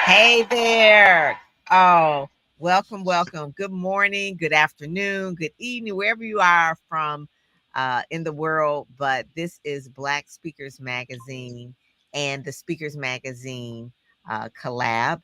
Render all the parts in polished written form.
Hey there. Oh, welcome. Good morning, good afternoon, good evening, wherever you are from in the world. But this is Black Speakers Magazine and the Speakers Magazine collab.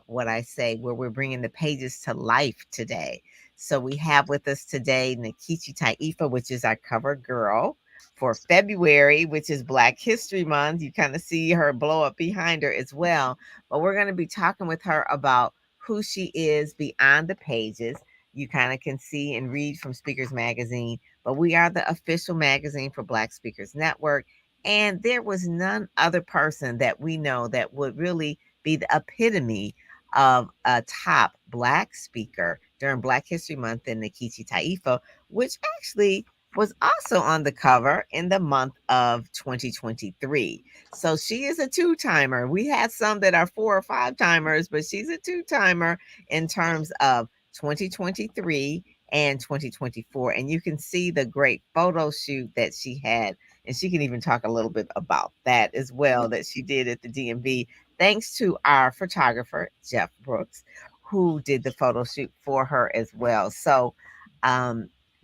What I say, where we're bringing the pages to life today. So we have with us today Nkechi Taifa, which is our cover girl for February, which is Black History Month. You kind of see her blow up behind her as well, but we're going to be talking with her about who she is beyond the pages. You kind of can see and read from Speakers Magazine, but we are the official magazine for Black Speakers Network. And there was none other person that we know that would really be the epitome of a top Black speaker during Black History Month than Nkechi Taifa, which actually was also on the cover in the month of 2023. So she is a two-timer. We had some that are four or five timers, but she's a two-timer in terms of 2023 and 2024. And you can see the great photo shoot that she had. And she can even talk a little bit about that as well, that she did at the DMV, thanks to our photographer, Jeff Brooks, who did the photo shoot for her as well. So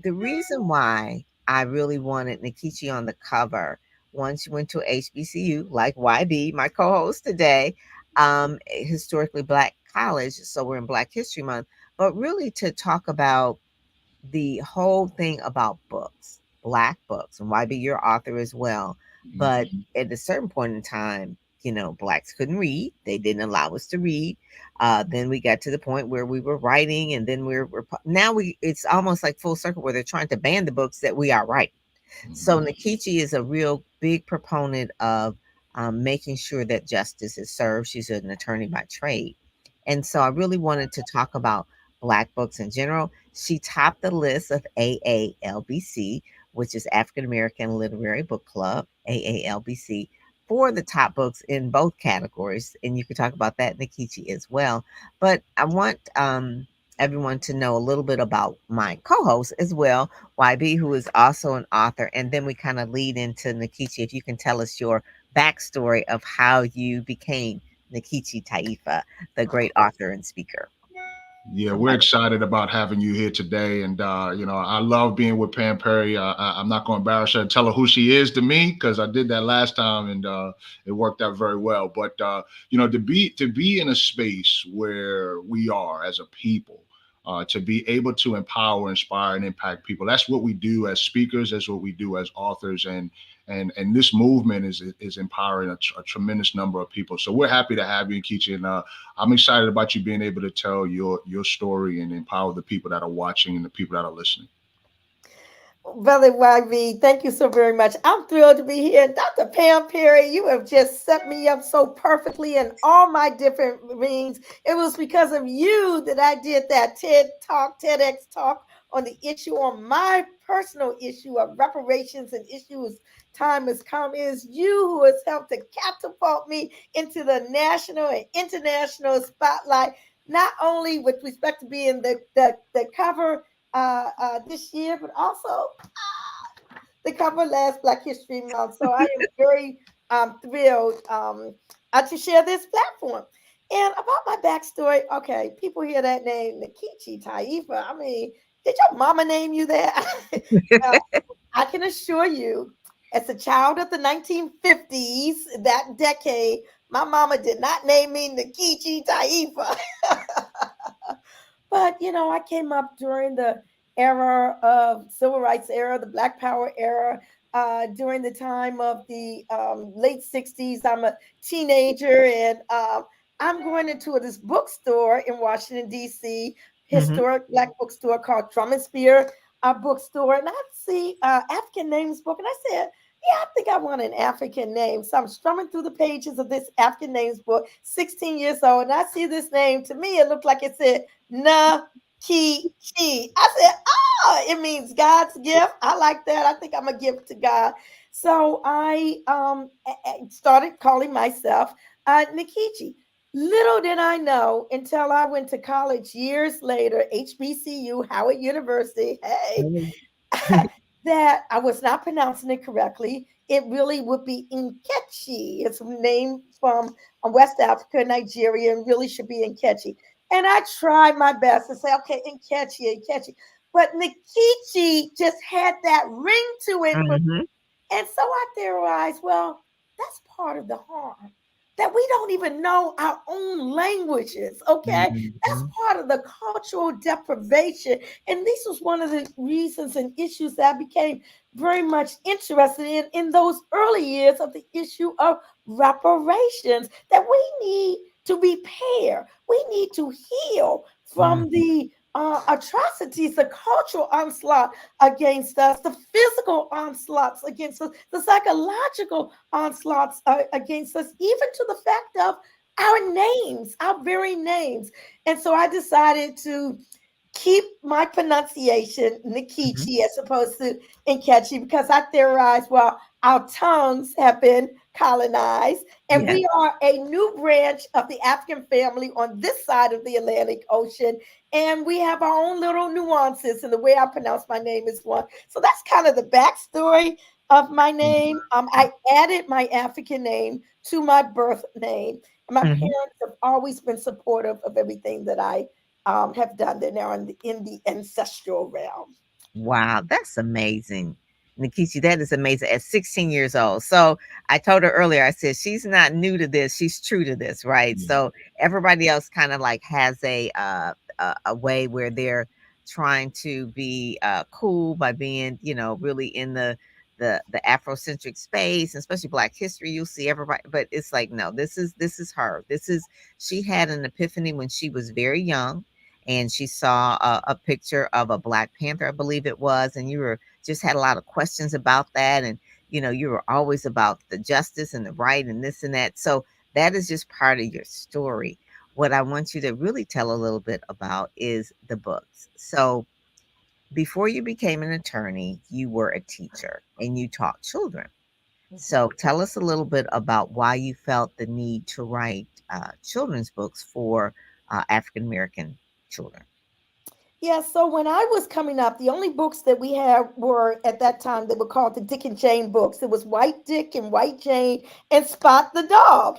the reason why I really wanted Nkechi on the cover, one, she went to HBCU, like YB, my co-host today, historically Black college. So we're in Black History Month, but really to talk about the whole thing about books, Black books, and YB, your author as well. But at a certain point in time, Blacks couldn't read. They didn't allow us to read. Then we got to the point where we were writing, and then it's almost like full circle where they're trying to ban the books that we are writing. So Nkechi is a real big proponent of making sure that justice is served. She's an attorney by trade. And so I really wanted to talk about Black books in general. She topped the list of AALBC, which is African American Literary Book Club, AALBC, for the top books in both categories. And you could talk about that, Nkechi, as well. But I want everyone to know a little bit about my co-host as well, YB, who is also an author. And then we kind of lead into Nkechi, if you can tell us your backstory of how you became Nkechi Taifa, the great author and speaker. Yeah, we're excited about having you here today. And, I love being with Pam Perry. I'm not going to embarrass her and tell her who she is to me, because I did that last time and it worked out very well. But, to be in a space where we are as a people, to be able to empower, inspire, and impact people. That's what we do as speakers. That's what we do as authors. And this movement is empowering a tremendous number of people. So we're happy to have you, Nkechi, and I'm excited about you being able to tell your story and empower the people that are watching and the people that are listening. Brother YB, thank you so very much. I'm thrilled to be here. Dr. Pam Perry, you have just set me up so perfectly in all my different rings. It was because of you that I did that TEDx talk on the issue, on my personal issue of reparations and issues. Time has come. It is you who has helped to catapult me into the national and international spotlight, not only with respect to being the cover this year, but also the cover last Black History Month. So I am very thrilled to share this platform. And about my backstory, okay, people hear that name, Nkechi Taifa. I mean, did your mama name you that? I can assure you, as a child of the 1950s, that decade, my mama did not name me Nkechi Taifa. But, I came up during the era of civil rights era, the Black Power era, during the time of the late 60s. I'm a teenager, and I'm going into this bookstore in Washington, D.C., historic Black bookstore called Drum and Spear bookstore. And I see African Names book, and I said, yeah, I think I want an African name. So I'm strumming through the pages of this African names book, 16 years old, and I see this name. To me, it looked like it said Nkechi. I said, oh, it means God's gift. I like that. I think I'm a gift to God. So I started calling myself Nkechi. Little did I know until I went to college years later, HBCU, Howard University. Hey, Mhm. that I was not pronouncing it correctly. It really would be Nkechi. It's a name from West Africa, Nigeria, and really should be Nkechi. And I tried my best to say, okay, Nkechi, Nkechi. But Nikichi just had that ring to it for. Mhm. And so I theorized, well, that's part of the harm that we don't even know our own languages. Okay. That's Mhm. part of the cultural deprivation. And this was one of the reasons and issues that I became very much interested in those early years of the issue of reparations that we need to repair. We need to heal from Mhm. the atrocities, the cultural onslaught against us, the physical onslaughts against us, the psychological onslaughts against us, even to the fact of our names, our very names. And so I decided to keep my pronunciation Mhm. Nikichi as opposed to Nkechi because I theorized, well, our tongues have been colonized and Yes. we are a new branch of the African family on this side of the Atlantic Ocean. And we have our own little nuances in the way I pronounce my name is one. So that's kind of the backstory of my name. I added my African name to my birth name. And my Mhm. parents have always been supportive of everything that I have done. They're now in the ancestral realm. Wow, that's amazing. Nikichi, that is amazing at 16 years old. So I told her earlier, I said, she's not new to this, she's true to this, right? Yeah. So everybody else kind of like has a way where they're trying to be cool by being, really in the Afrocentric space, and especially Black history. You'll see everybody, but it's like, no, this is her. She had an epiphany when she was very young, and she saw a picture of a Black Panther, I believe it was, and you were just had a lot of questions about that, and you were always about the justice and the right and this and that. So that is just part of your story. What I want you to really tell a little bit about is the books. So before you became an attorney, you were a teacher and you taught children. So tell us a little bit about why you felt the need to write children's books for African American children. Yeah, so when I was coming up, the only books that we had were at that time they were called the Dick and Jane books. It was White Dick and White Jane and Spot the Dog.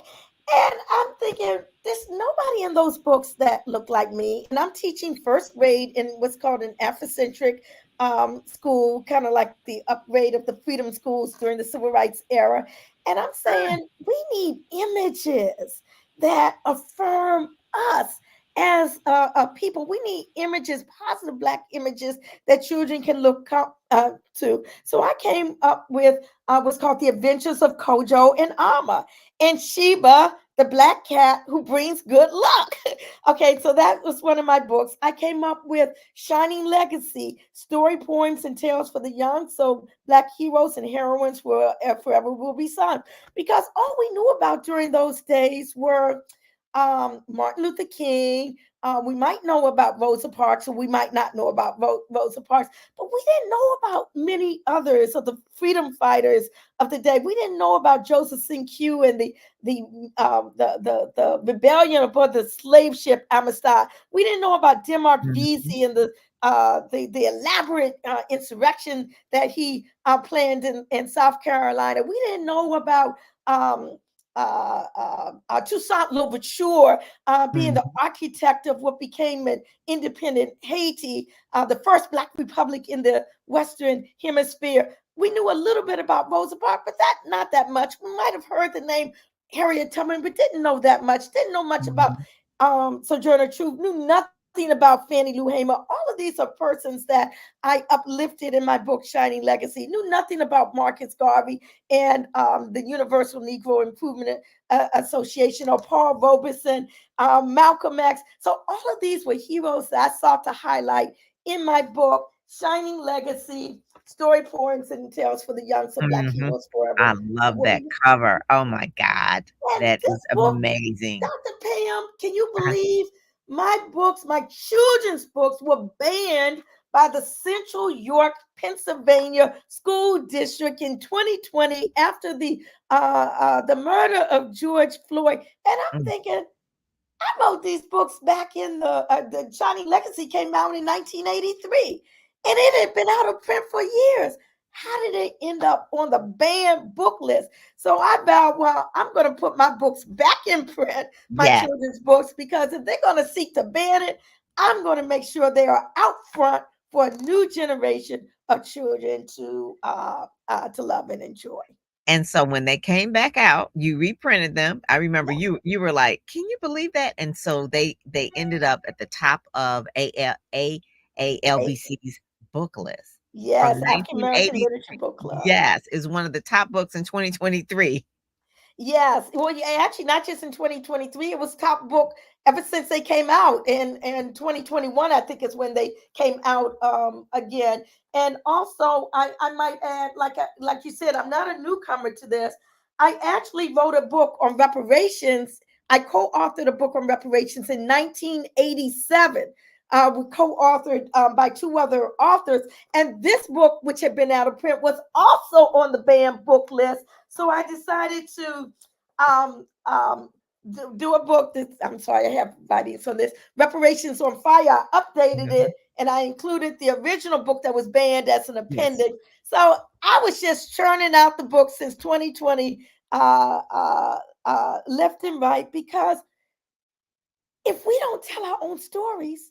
And I'm thinking, there's nobody in those books that look like me. And I'm teaching first grade in what's called an Afrocentric school, kind of like the upgrade of the freedom schools during the civil rights era. And I'm saying, we need images that affirm us as a people. We need images, positive Black images that children can look up to. So I came up with what's called The Adventures of Kojo and Amma and Sheba, the black cat who brings good luck. Okay, so that was one of my books. I came up with Shining Legacy, story poems and tales for the young. So Black heroes and heroines were forever will be sung. Because all we knew about during those days were Martin Luther King. We might know about Rosa Parks, or we might not know about Rosa Parks, but we didn't know about many others of the freedom fighters of the day. We didn't know about Joseph Q and the rebellion aboard the slave ship Amistad. We didn't know about Denmark Mhm. Vesey and the elaborate insurrection that he planned in South Carolina. We didn't know about um, Toussaint Louverture being the Mhm. architect of what became an independent Haiti, the first Black republic in the Western Hemisphere. We knew a little bit about Rosa Parks, but not that much. We might have heard the name Harriet Tubman, but didn't know that much. Didn't know much about Mhm. Sojourner Truth. Knew nothing about Fannie Lou Hamer. All of these are persons that I uplifted in my book Shining Legacy. Knew nothing about Marcus Garvey and the Universal Negro Improvement Association or Paul Robeson, Malcolm X. So all of these were heroes that I sought to highlight in my book, Shining Legacy, Story Points and Tales for the Young, so Black Mhm. Heroes Forever. I love that cover. Oh my god. And That this is book, amazing. Dr. Pam, can you believe my books, my children's books, were banned by the Central York, Pennsylvania School District in 2020 after the murder of George Floyd? And I'm Mm, thinking, I wrote these books back in the Shining Legacy came out in 1983, and it had been out of print for years. How did it end up on the banned book list? So I vowed, well, I'm going to put my books back in print, my yes. children's books, because if they're going to seek to ban it, I'm going to make sure they are out front for a new generation of children to love and enjoy. And so when they came back out, you reprinted them. I remember you were like, "Can you believe that?" And so they ended up at the top of AALBC's book list from Yes, African American 1980. Literature Book Club. Yes, is one of the top books in 2023. Yes. Well, yeah, actually, not just in 2023, it was top book ever since they came out. In 2021, I think is when they came out again. And also, I might add, like you said, I'm not a newcomer to this. I actually wrote a book on reparations. I co-authored a book on reparations in 1987. We co-authored by two other authors, and this book, which had been out of print, was also on the banned book list. So I decided to um, do a book that, I'm sorry, I have writings on this, Reparations on Fire. I updated Mhm. it and I included the original book that was banned as an Yes. appendix. So I was just churning out the book since 2020, left and right, because if we don't tell our own stories,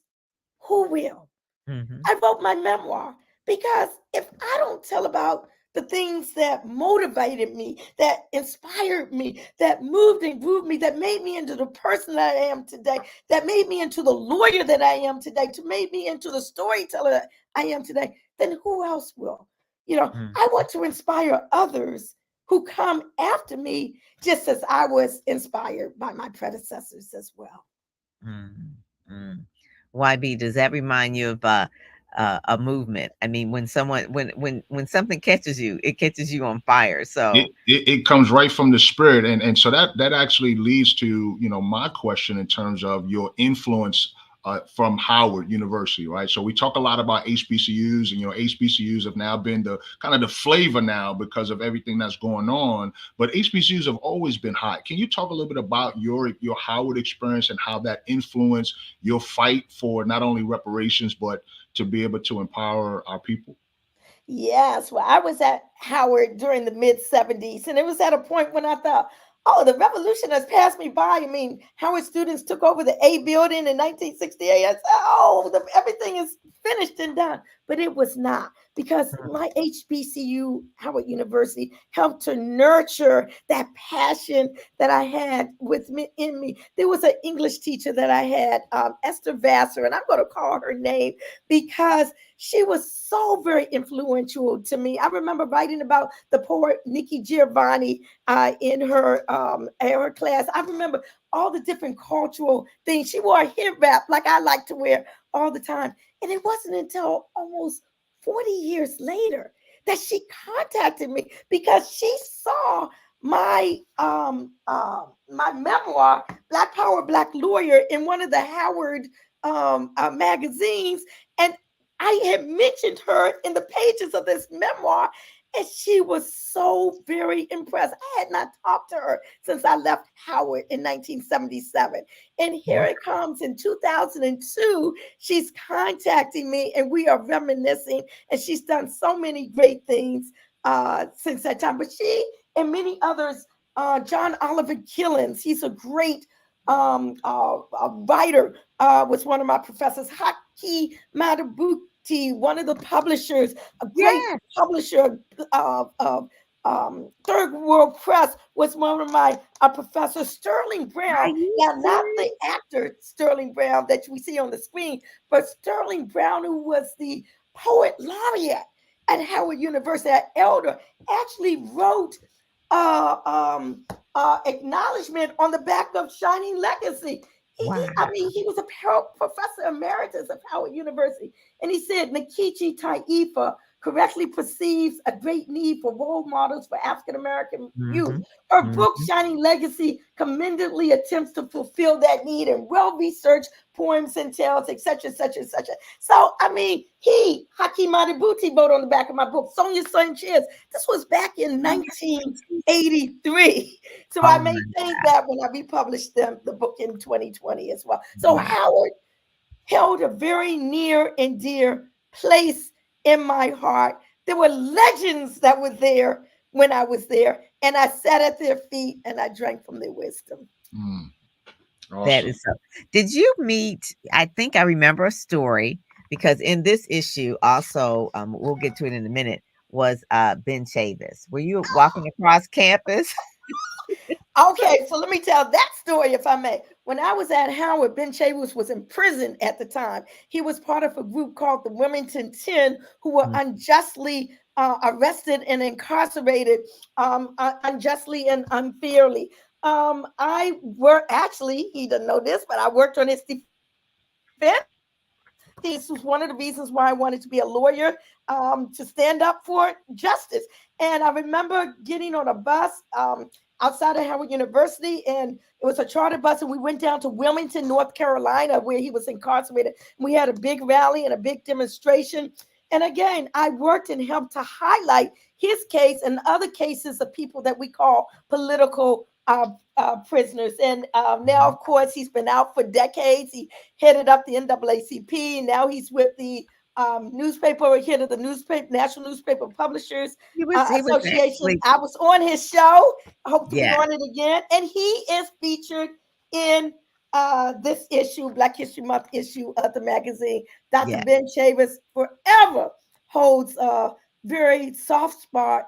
who will? Mhm. I wrote my memoir because if I don't tell about the things that motivated me, that inspired me, that moved and grooved me, that made me into the person that I am today, that made me into the lawyer that I am today, to made me into the storyteller that I am today, then who else will? Mm, I want to inspire others who come after me, just as I was inspired by my predecessors as well. mm, mm. YB, does that remind you of a movement? I mean, when someone when something catches you, it catches you on fire. So, It comes right from the spirit, and so that actually leads to my question in terms of your influence from Howard University, right? So we talk a lot about HBCUs, and HBCUs have now been the kind of the flavor now because of everything that's going on. But HBCUs have always been hot. Can you talk a little bit about your Howard experience and how that influenced your fight for not only reparations but to be able to empower our people? Yes, well, I was at Howard during the mid 70s, and it was at a point when I thought, oh, the revolution has passed me by. I mean, Howard students took over the A building in 1968. I said, oh, everything is finished and done. But it was not, because my HBCU, Howard University, helped to nurture that passion that I had with me in me. There was an English teacher that I had, Esther Vassar, and I'm going to call her name because she was so very influential to me. I remember writing about the poet Nikki Giovanni in her class. I remember all the different cultural things. She wore a hip wrap like I like to wear all the time. And it wasn't until almost 40 years later that she contacted me because she saw my memoir, Black Power, Black Lawyer, in one of the Howard magazines. And I had mentioned her in the pages of this memoir, and she was so very impressed. I had not talked to her since I left Howard in 1977. And here wow. it comes in 2002. She's contacting me, and we are reminiscing. And she's done so many great things since that time. But she and many others, John Oliver Killens, he's a great writer, was one of my professors. Haki Matabuti, one of the publishers, a great Yes, publisher of Third World Press, was one of my professors. Sterling are Brown, you now not the serious? actor Sterling Brown that we see on the screen, but Sterling Brown, who was the poet laureate at Howard University, at Elder, actually wrote uh, um, acknowledgement on the back of Shining Legacy. Wow. I mean, he was a professor emeritus of Howard University. And he said, Nkechi Taifa correctly perceives a great need for role models for African American youth. Hmm. Her book, Hmm. Shining Legacy, commendably attempts to fulfill that need in well-researched poems and tales, etc., etc., etc. So, I mean, Hakeem Adibuti, wrote on the back of my book, Sonia Sanchez. This was back in 1983. So I Oh my. maintained that when I republished the book in 2020 as well. So Wow. Howard held a very near and dear place in my heart. There were legends that were there when I was there, and I sat at their feet and I drank from their wisdom. Mm, That awesome. is so. Did you meet? I think I remember a story because in this issue, also, we'll get to it in a minute. Was Ben Chavis? Were you walking across campus? Okay, so let me tell that story, if I may. When I was at Howard, Ben Chavis was in prison at the time. He was part of a group called the Wilmington 10, who were Mm. unjustly arrested and incarcerated, unjustly and unfairly. I worked, actually, he doesn't know this, but I worked on his defense. This was one of the reasons why I wanted to be a lawyer, to stand up for justice. And I remember getting on a bus outside of Howard University, and it was a charter bus, and we went down to Wilmington, North Carolina, where he was incarcerated. We had a big rally and a big demonstration. And again, I worked and helped to highlight his case and other cases of people that we call political prisoners. And now, of course, he's been out for decades. He headed up the NAACP. Now he's with the newspaper, head of the newspaper, National Newspaper Publishers He was Association. actually, I was on his show. I hope to be yeah, on it again. And he is featured in this issue, Black History Month issue of the magazine. Dr. yeah. Ben Chavis forever holds a very soft spot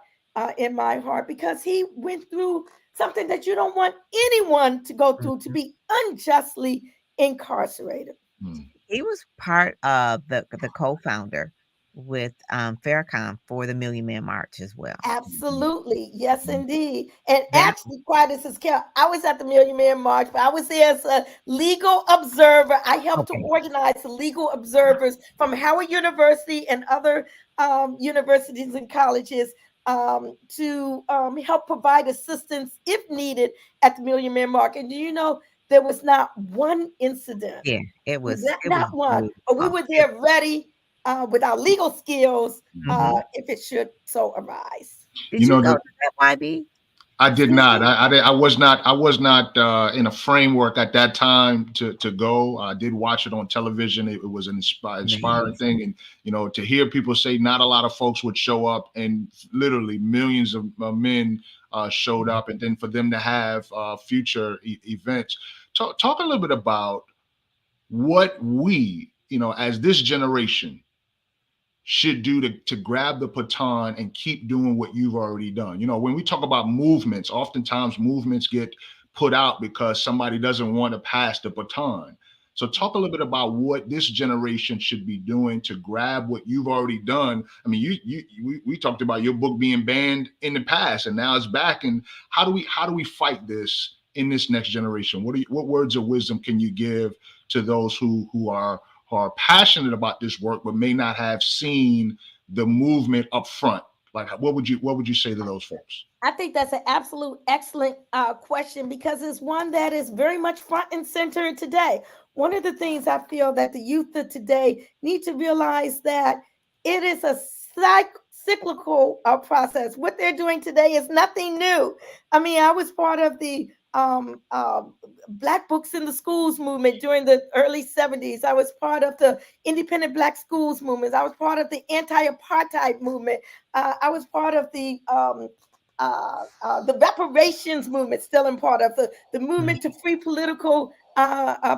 in my heart because he went through something that you don't want anyone to go through, to Mhm. be unjustly incarcerated. Mm, He was part of the co-founder with Farrakhan for the Million Man March as well. mm, Absolutely. Yes, mm. indeed. And That actually, quiet as his care, I was at the Million Man March, but I was there as a legal observer. I helped to okay. organize the legal observers from Howard University and other universities and colleges to help provide assistance if needed at the Million Man March. And do you know, there was not one incident, Yeah, it was not one, but we beautiful. were there ready with our legal skills Mhm. if it should so arise. Did You you know go the to that YB? I did Excuse not. me? I was not. I was not in a framework at that time to go. I did watch it on television. It was an inspiring Amazing. thing, and to hear people say not a lot of folks would show up, and literally millions of men showed up, and then for them to have future events. Talk a little bit about what we, as this generation should do to grab the baton and keep doing what you've already done. When we talk about movements, oftentimes movements get put out because somebody doesn't want to pass the baton. So talk a little bit about what this generation should be doing to grab what you've already done. I mean, we talked about your book being banned in the past and now it's back. And how do we fight this in this next generation? What words of wisdom can you give to those who are passionate about this work but may not have seen the movement up front? Like, what would you say to those folks? I think that's an absolute excellent question because it's one that is very much front and center today. One of the things I feel that the youth of today need to realize that it is a cyclical process. What they're doing today is nothing new. I mean, I was part of the Black Books in the Schools movement during the early 70s. I was part of the independent Black schools movement. I was part of the anti-apartheid movement. I was part of the reparations movement, still in part of the movement to free political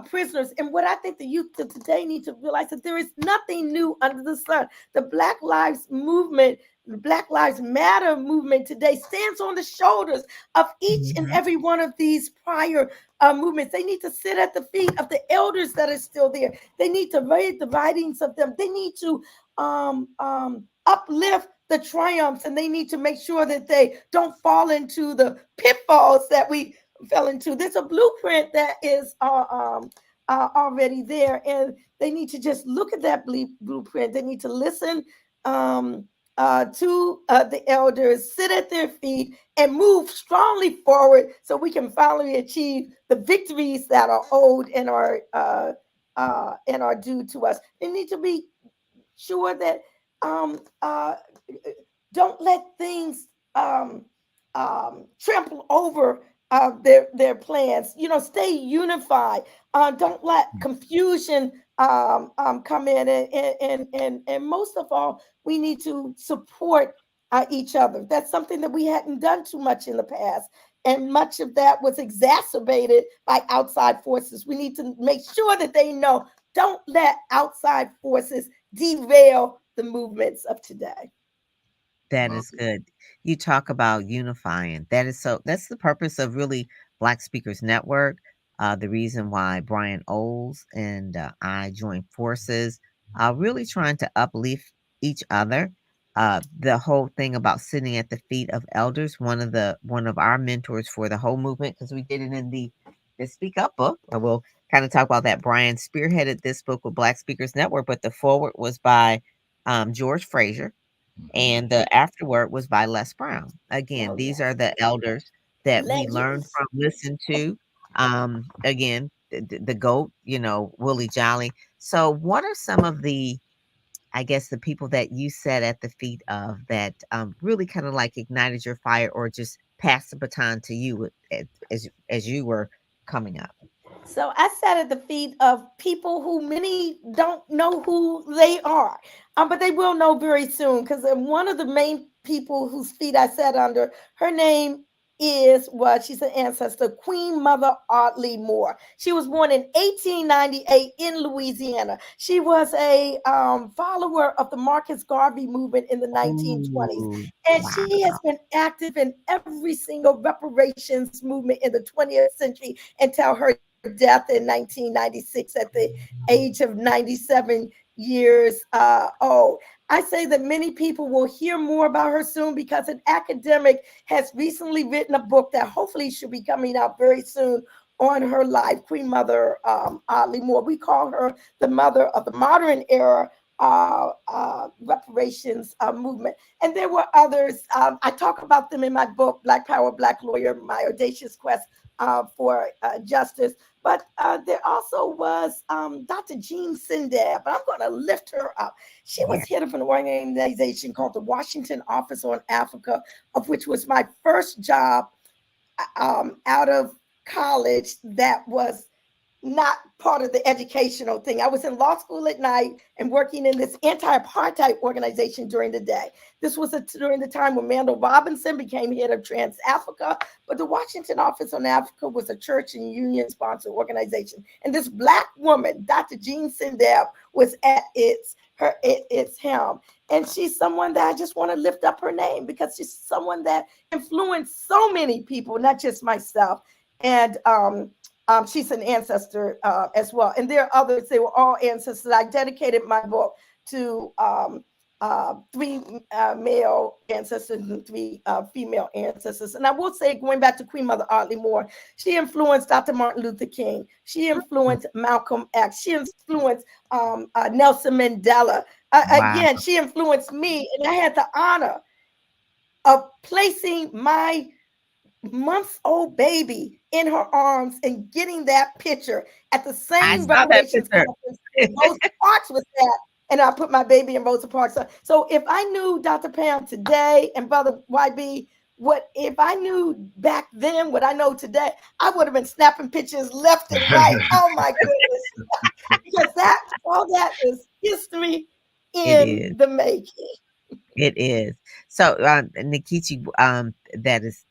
prisoners. And what I think the youth of today need to realize that there is nothing new under the sun. The Black Lives Movement, the Black Lives Matter movement today stands on the shoulders of each and Mhm. every one of these prior movements. They need to sit at the feet of the elders that are still there. They need to read the writings of them. They need to uplift the triumphs, and they need to make sure that they don't fall into the pitfalls that we fell into. There's a blueprint that is already there, and they need to just look at that blueprint. They need to listen to the elders, sit at their feet, and move strongly forward so we can finally achieve the victories that are owed and are due to us. They need to be sure that um, uh, don't let things trample over their plans. You know, stay unified. Don't let confusion come in, and most of all, we need to support each other. That's something that we hadn't done too much in the past. And much of that was exacerbated by outside forces. We need to make sure that they know, don't let outside forces derail the movements of today. That Love is it. good. You talk about unifying. That is so that's the purpose of really Black Speakers Network. The reason why Brian Oles and I joined forces, really trying to uplift each other. The whole thing about sitting at the feet of elders, one of our mentors for the whole movement, because we did it in the Speak Up book. And we'll kind of talk about that. Brian spearheaded this book with Black Speakers Network, but the forward was by George Fraser, Mhm. and the afterword was by Les Brown. Again, Oh, these are yes. the elders that we learn Legends. from, listen to. Again, the GOAT, Willie Jolly. So, what are some of the, I guess, the people that you sat at the feet of that really kind of like ignited your fire or just passed the baton to you as you were coming up? So I sat at the feet of people who many don't know who they are, but they will know very soon because one of the main people whose feet I sat under, her name she's an ancestor, Queen Mother Audley Moore. She was born in 1898 in Louisiana. She was a follower of the Marcus Garvey movement in the 1920s, Ooh, and wow. she has been active in every single reparations movement in the 20th century until her death in 1996 at the age of 97 years old. I say that many people will hear more about her soon because an academic has recently written a book that hopefully should be coming out very soon on her life, Queen Mother Audley Moore. We call her the mother of the modern era reparations movement. And there were others. I talk about them in my book, Black Power, Black Lawyer, My Audacious Quest for Justice. But there also was Dr. Jean Sindab, but I'm going to lift her up. She Yeah. was head of an organization called the Washington Office on Africa, of which was my first job out of college that was not part of the educational thing. I was in law school at night and working in this anti-apartheid organization during the day. This was during the time when Mandel Robinson became head of Trans Africa, but the Washington Office on Africa was a church and union sponsored organization. And this black woman, Dr. Jean Sindab, was at its helm. And she's someone that I just want to lift up her name because she's someone that influenced so many people, not just myself. And she's an ancestor as well. And there are others, they were all ancestors. I dedicated my book to three male ancestors and three female ancestors. And I will say, going back to Queen Mother Audley Moore, she influenced Dr. Martin Luther King. She influenced Malcolm X. She influenced Nelson Mandela. Wow. Again, she influenced me. And I had the honor of placing my months-old baby in her arms and getting that picture at the I same saw that reparations picture. conference where Rosa Parks was at. And I put my baby in Rosa Parks. So if I knew Dr. Pam today and Brother YB, what if I knew back then what I know today, I would have been snapping pictures left and right. Oh my goodness. Because all that is history It in is. the making. It is. So, Nikichi,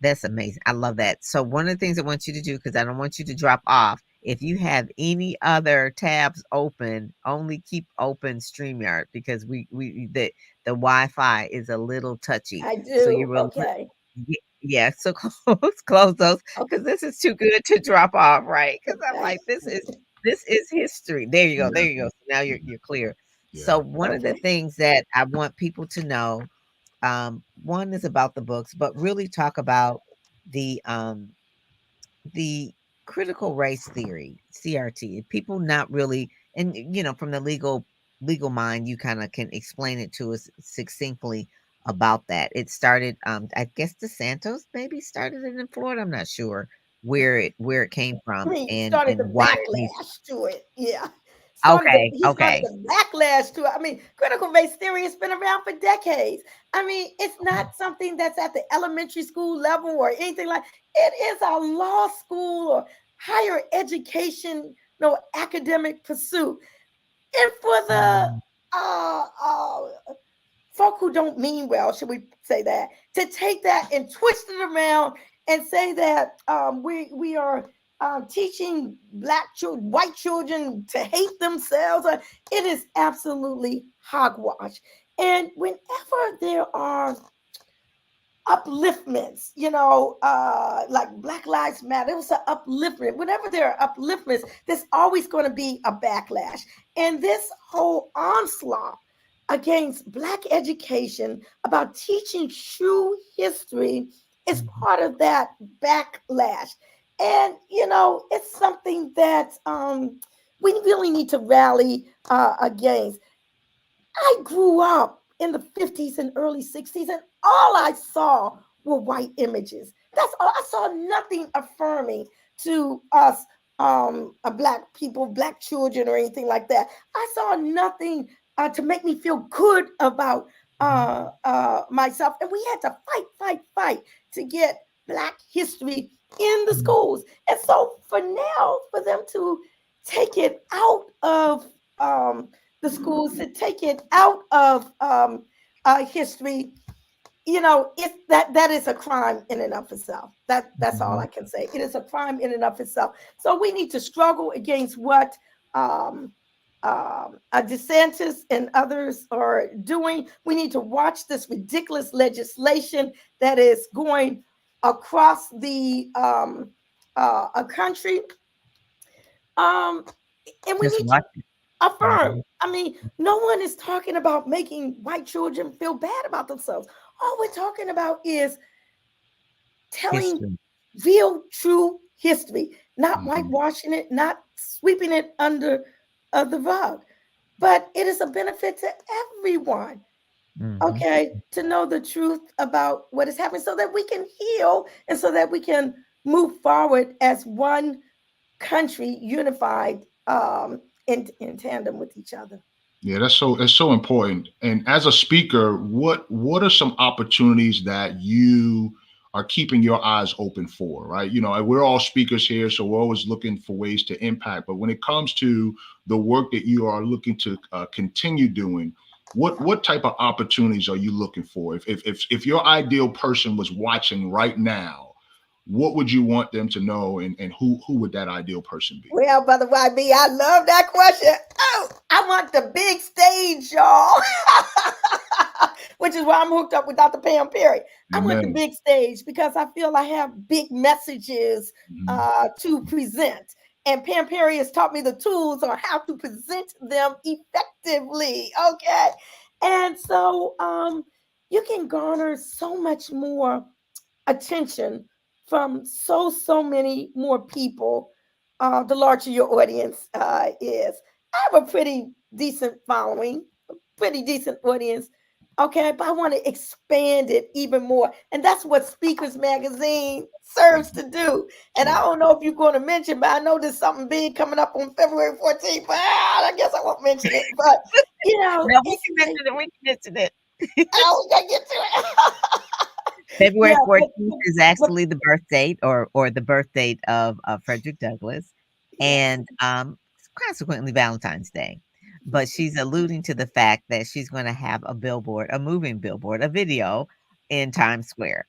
that's amazing. I love that. So, one of the things I want you to do, because I don't want you to drop off, if you have any other tabs open, only keep open StreamYard because the Wi-Fi is a little touchy. I So you do. will, Okay. yeah. So close those because Okay. this is too good to drop off, right? Because I'm Okay. like, this is history. There you go. Yeah, There you go. So now you're clear. yeah. So one of the Okay. things that I want people to know, one is about the books, but really talk about the the critical race theory, CRT, people not really, and from the legal mind, you kind of can explain it to us succinctly about that. It started, I guess DeSantos maybe started it in Florida. I'm not sure where it came I from mean, and started the why it needs. backlash to it. Yeah. Okay, He started okay. the backlash to it. I mean, critical race theory has been around for decades. I mean, it's not something that's at the elementary school level or anything like it is a law school or higher education, academic pursuit. And for the Mm, uh, uh folk who don't mean well, should we say that, to take that and twist it around and say that we are teaching black children, white children to hate themselves. It is absolutely hogwash. And whenever there are upliftments, like Black Lives Matter. It was an upliftment. Whenever there are upliftments, there's always going to be a backlash. And this whole onslaught against Black education about teaching true history is mhm. part of that backlash. And, it's something that we really need to rally against. I grew up in the 50s and early 60s, and all I saw were white images. That's all. I saw nothing affirming to us, black people, black children, or anything like that. I saw nothing to make me feel good about Mhm. myself. And we had to fight to get Black history in the Mhm. schools. And so for now, for them to take it out of the schools, to take it out of history, it that is a crime in and of itself. That's all Mhm. I can say. It is a crime in and of itself. So we need to struggle against what DeSantis and others are doing. We need to watch this ridiculous legislation that is going across the a country, um, and we Just need to watch it. affirm. Mhm. I mean, no one is talking about making white children feel bad about themselves. All we're talking about is telling History. real, true history, not Mhm. whitewashing it, not sweeping it under the rug. But it is a benefit to everyone, Mhm. okay, to know the truth about what is happening so that we can heal and so that we can move forward as one country unified in tandem with each other. Yeah, that's so important. And as a speaker, what are some opportunities that you are keeping your eyes open for, right? We're all speakers here, so we're always looking for ways to impact. But when it comes to the work that you are looking to continue doing, what type of opportunities are you looking for? If your ideal person was watching right now, what would you want them to know, and who would that ideal person be? Well, Brother YB, I love that question. Oh, I want the big stage, y'all. Which is why I'm hooked up with Dr. Pam Perry. I want the Amen. big stage because I feel I have big messages Mhm. to present. And Pam Perry has taught me the tools on how to present them effectively. Okay. And so you can garner so much more attention from so many more people, the larger your audience is. I have a pretty decent following, pretty decent audience. Okay, but I want to expand it even more. And that's what Speakers Magazine serves to do. And I Yeah. don't know if you're going to mention, but I know there's something big coming up on February 14th. But I guess I won't mention it. But, No, we it's can like, mention it. We can mention it. oh, we got to get to it. February Yeah, 14th is but actually the birth date or the birth date of Frederick Douglass, yes. and, consequently Valentine's Day. But she's alluding to the fact that she's gonna have a billboard, a moving billboard, a video in Times Square.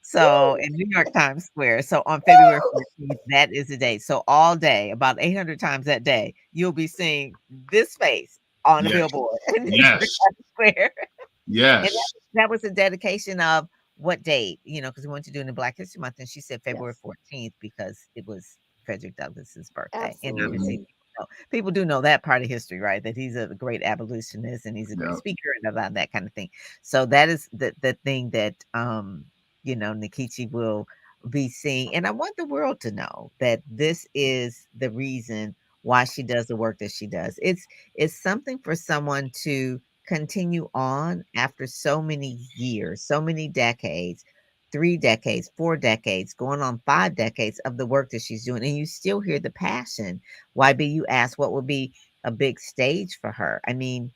So, Woo, in New York Times Square. So, on February woo. 14th, that is the day. So, all day, about 800 times that day, you'll be seeing this face on a Yes. billboard in New York Yes. Times Square. And Yes. that was a dedication of what date, because we wanted to do it in Black History Month, and she said February Yes, 14th because it was Frederick Douglass's birthday. And obviously, absolutely. people do know that part of history, right? That he's a great abolitionist and he's a great Yeah. speaker and about that kind of thing. So that is the thing that Nkechi will be seen. And I want the world to know that this is the reason why she does the work that she does. It's something for someone to continue on after so many years, so many decades, 3 decades, 4 decades, going on 5 decades of the work that she's doing, and you still hear the passion. YB, you asked what would be a big stage for her. I mean,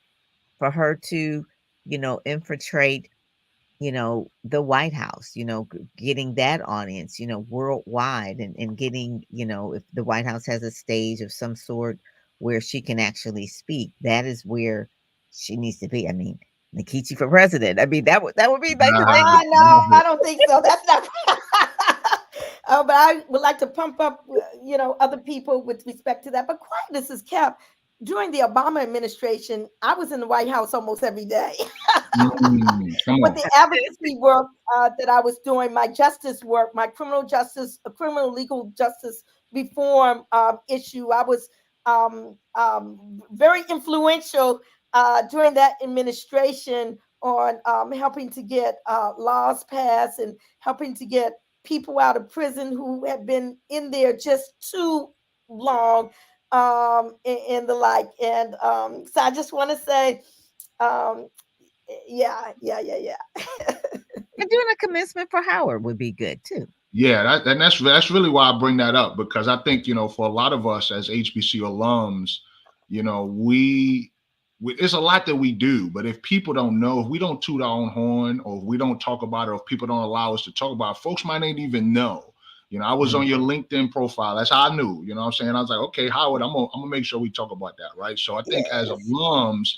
for her to, infiltrate, the White House, getting that audience, worldwide, and getting, if the White House has a stage of some sort where she can actually speak, that is where she needs to be. I mean, Nkechi for president. I mean, that would be like the thing. I know. I don't think so. That's not. But I would like to pump up, other people with respect to that. But quietness is kept. During the Obama administration, I was in the White House almost every day. Come With on. the advocacy work that I was doing, my justice work, my criminal justice, criminal legal justice reform issue, I was very influential during that administration on helping to get laws passed and helping to get people out of prison who had been in there just too long, and the like. And so I just want to say, um, yeah, yeah, yeah, yeah. And doing a commencement for Howard would be good too. Yeah, and that's really why I bring that up, because I think, for a lot of us as HBC alums, we it's a lot that we do, but if people don't know, if we don't toot our own horn, or if we don't talk about it, or if people don't allow us to talk about it, folks might not even know. I was on Mm. your LinkedIn profile. That's how I knew. You know what I'm saying? I was like, okay, Howard, I'm gonna make sure we talk about that, right? So I think as Yes. alums,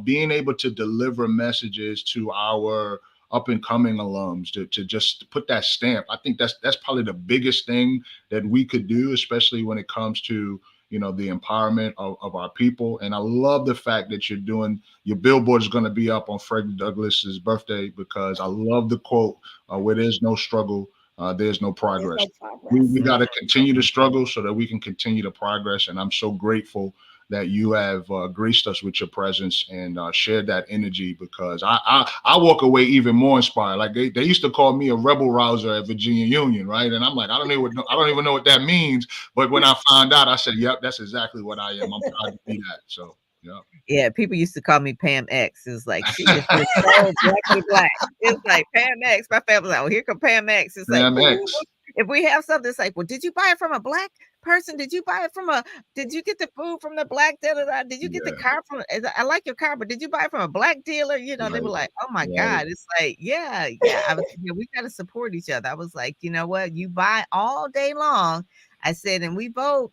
being able to deliver messages to our up and coming alums, to just put that stamp. I think that's probably the biggest thing that we could do, especially when it comes to the empowerment of our people. And I love the fact that you're doing your billboard is going to be up on Frederick Douglass's birthday, because I love the quote, where there's no struggle, there's no There's progress. no We, progress. we got to continue to struggle so that we can continue to progress. And I'm so grateful that you have graced us with your presence and shared that energy, because I walk away even more inspired. Like they used to call me a rebel rouser at Virginia Union, right? And I'm like, I don't even know what that means. But when I found out, I said, yep, that's exactly what I am. I'm proud to be that. So yeah. Yeah, people used to call me Pam X. It's like she is just so blackly black. It's like Pam X. My family's like, oh, here come Pam X. It's like, Sam ooh, X. if we have something, it's like, well, did you buy it from a black person? Did you buy it from a? Did you get the food from the black dealer? Did you get the Yeah, car from? I like your car, but did you buy it from a black dealer? They were right, like, oh my right, god. It's like, yeah, yeah. I was, we got to support each other. I was like, you know what? You buy all day long. I said, and we vote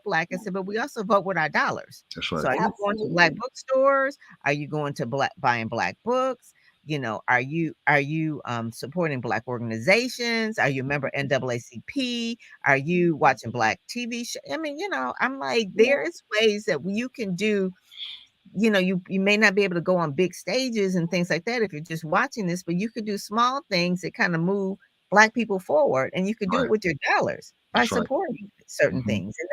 black. I said, but we also vote with our dollars. that's So right. are you going to black Absolutely. bookstores? Are you going to black buying black books? Are you supporting black organizations? Are you a member NAACP? Are you watching black TV show? I mean, I'm like, Yeah. there is ways that you can do. You may not be able to go on big stages and things like that if you're just watching this, but you could do small things that kind of move black people forward, and you could do it Right, with your dollars by that's right. supporting certain Hmm. things. And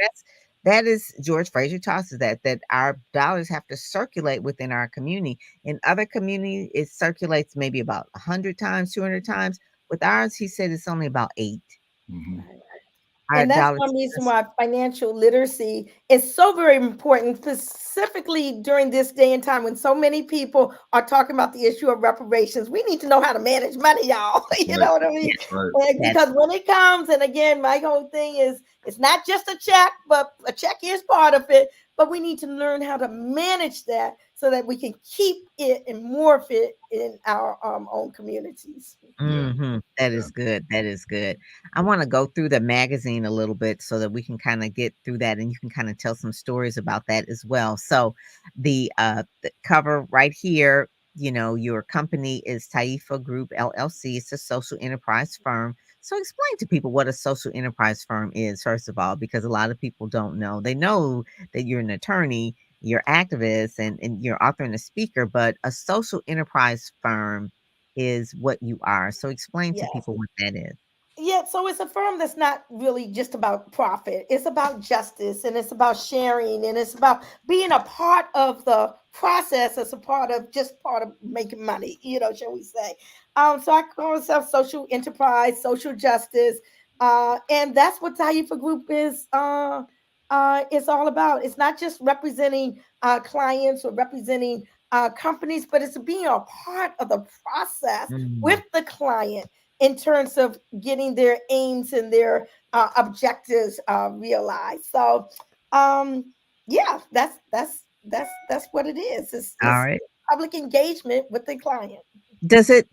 that is George Fraser talks us that our dollars have to circulate within our community. In other communities, it circulates maybe about 100 times, 200 times. With ours, he said it's only about 8. Hmm. Our And that's dollars. one reason why financial literacy is so very important, specifically during this day and time when so many people are talking about the issue of reparations. We need to know how to manage money, y'all. You Right, know what I mean? that's right. And That's because when it comes, and again, my whole thing is it's not just a check, but a check is part of it. But we need to learn how to manage that so that we can keep it and morph it in our own communities. Yeah, That yeah. is good. That is good. I want to go through the magazine a little bit so that we can kind of get through that and you can kind of tell some stories about that as well. So the cover right here, your company is Taifa Group LLC. It's a social enterprise firm. So explain to people what a social enterprise firm is, first of all, because a lot of people don't know. They know that you're an attorney, you're activist, and you're author and a speaker, but a social enterprise firm is what you are. So explain to Yes. people what that is. Yeah, so it's a firm that's not really just about profit. It's about justice, and it's about sharing, and it's about being a part of the process as a part of just part of making money, shall we say. So I call myself social enterprise, social justice. And that's what Taifa Group is all about. It's not just representing clients or representing companies, but it's being a part of the process with Mm. the client in terms of getting their aims and their objectives realized. So, um, yeah, that's what it is. All It's right. public engagement with the client. Does it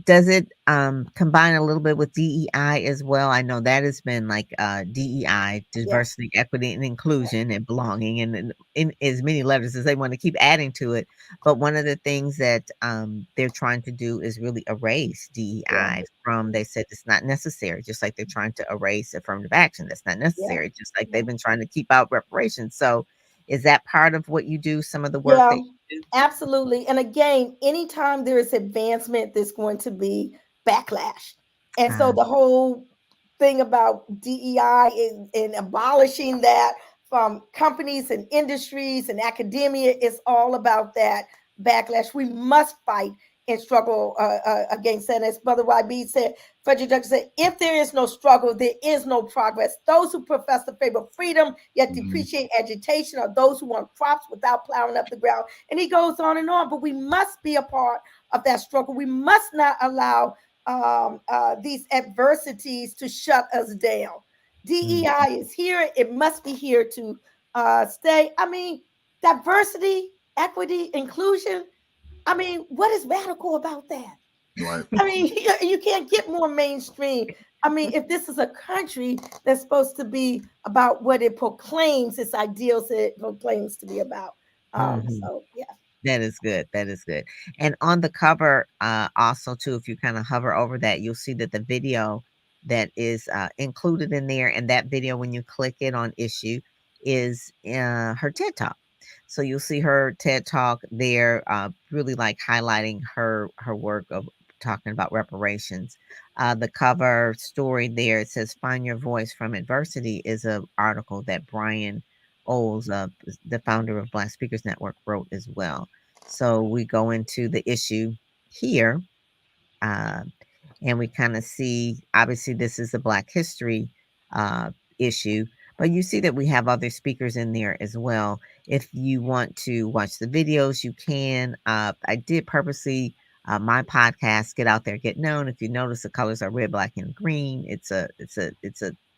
combine a little bit with DEI as well? I know that has been like DEI, Yeah, diversity, equity, and yeah, inclusion, and belonging, and in as many letters as they want to keep adding to it. But one of the things that they're trying to do is really erase yeah, DEI from. They said it's not necessary, just like they're trying to erase affirmative action. That's not yeah, necessary, just like yeah. they've been trying to keep out reparations. So, is that part of what you do? Some of the work Yeah, that you do? absolutely. And again, anytime there is advancement, there's going to be backlash. And so Uh, the whole thing about DEI and abolishing that from companies and industries and academia is all about that backlash. We must fight and struggle against that. As Brother YB said, Frederick Douglass said, if there is no struggle, there is no progress. Those who profess the favor of freedom, yet Hmm. depreciate agitation, are those who want crops without plowing up the ground. And he goes on and on. But we must be a part of that struggle. We must not allow these adversities to shut us down. Hmm. DEI is here. It must be here to stay. I mean, diversity, equity, inclusion. I mean, what is radical about that? Right. I mean, you can't get more mainstream. I mean, if this is a country that's supposed to be about what it proclaims, its ideals it proclaims to be about. mhm. So yeah, That is good, that is good. And on the cover, also too, if you kinda hover over that, you'll see that the video that is, included in there, and that video, when you click it on issue, is, her TED Talk. So you'll see her TED Talk there, really, like, highlighting her work of talking about reparations. The cover story there, it says, "Find Your Voice from Adversity," is a article that Brian Oles, the founder of Black Speakers Network, wrote as well. So we go into the issue here, uh, and we kind of see, obviously, this is a Black History uh, issue, but you see that we have other speakers in there as well. If you want to watch the videos, you can. I did purposely. My podcast, Get Out There, Get Known. If you notice, the colors are red, black, and green. It's a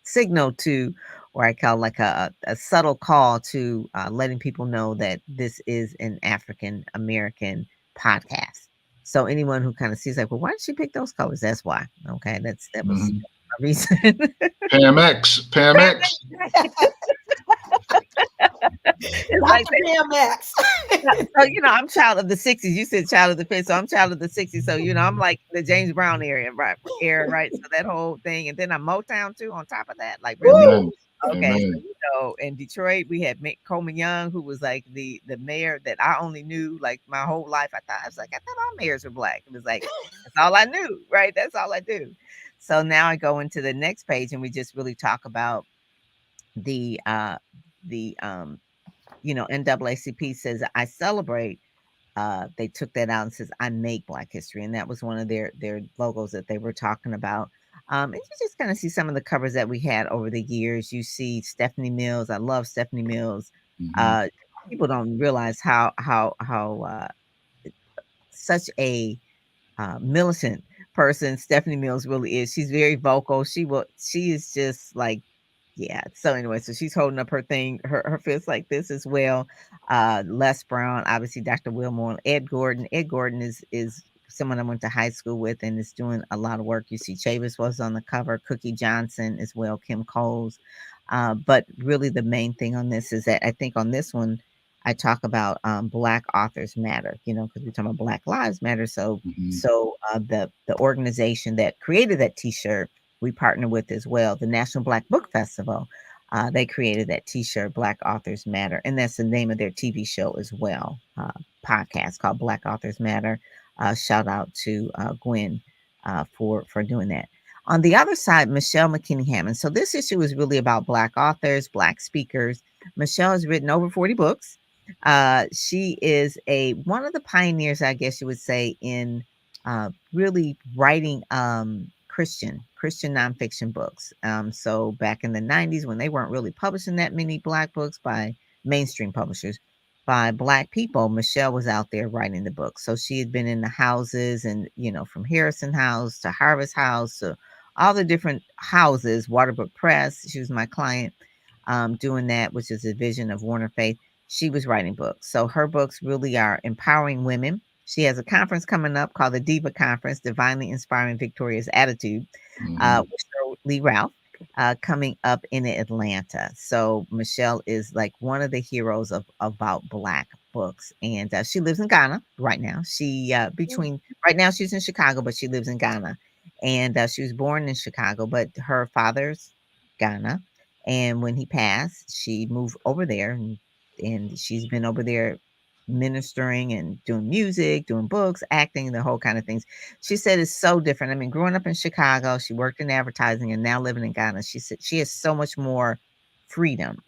signal to, or I call like a subtle call to letting people know that this is an African American podcast. So anyone who kind of sees like, well, why did she pick those colors? That's why. Okay, that was Hmm. a reason. Pam X. Pam X. It's like Dr. Pam Max. so, I'm child of the '60s. You said child of the '50s, so I'm child of the '60s. So, I'm like the James Brown right? So that whole thing, and then I'm Motown too on top of that. Like really? Amen. Woo! Okay, so Amen. in Detroit, we had Coleman Young, who was like the mayor that I only knew like my whole life. I thought all mayors were black. It was like that's all I knew, right? That's all I do. So now I go into the next page, and we just really talk about the the NAACP says I celebrate. They took that out and says I make Black history, and that was one of their logos that they were talking about. And you just kind of see some of the covers that we had over the years. You see Stephanie Mills. I love Stephanie Mills. Hmm. Uh, People don't realize how such a militant person Stephanie Mills really is. She's very vocal. She is just like, yeah. So anyway, so she's holding up her thing, her fist like this as well. Les Brown, obviously Dr. Wilmore, Ed Gordon. Ed Gordon is someone I went to high school with and is doing a lot of work. You see Chavis was on the cover, Cookie Johnson as well, Kim Coles. But really the main thing on this is that I think on this one I talk about Black authors matter, because we're talking about Black Lives Matter. So Hmm. the organization that created that T-shirt we partner with as well, the National Black Book Festival. They created that T-shirt, Black Authors Matter, and that's the name of their TV show as well, podcast called Black Authors Matter. Shout out to Gwen for doing that. On the other side, Michelle McKinney Hammond. So this issue is really about Black authors, Black speakers. Michelle has written over 40 books. She is a one of the pioneers, I guess you would say, in really writing Christian nonfiction books. So back in the 90s, when they weren't really publishing that many Black books by mainstream publishers, by Black people, Michelle was out there writing the books. So she had been in the houses, and from Harrison House to Harvest House to all the different houses, Waterbrook Press. She was my client, doing that, which is a vision of Warner Faith. She was writing books. So her books really are empowering women. She has a conference coming up called the Diva Conference, Divinely Inspiring Victorious Attitude, with Lee Ralph, coming up in Atlanta. So Michelle is like one of the heroes of about Black books, and she lives in Ghana right now. She between right now she's in Chicago, but she lives in Ghana, and she was born in Chicago, but her father's Ghana, and when he passed, she moved over there, and she's been over there ministering and doing music, doing books, acting, the whole kind of things. She said it's so different. I mean, growing up in Chicago, she worked in advertising, and now living in Ghana, she said she has so much more freedom.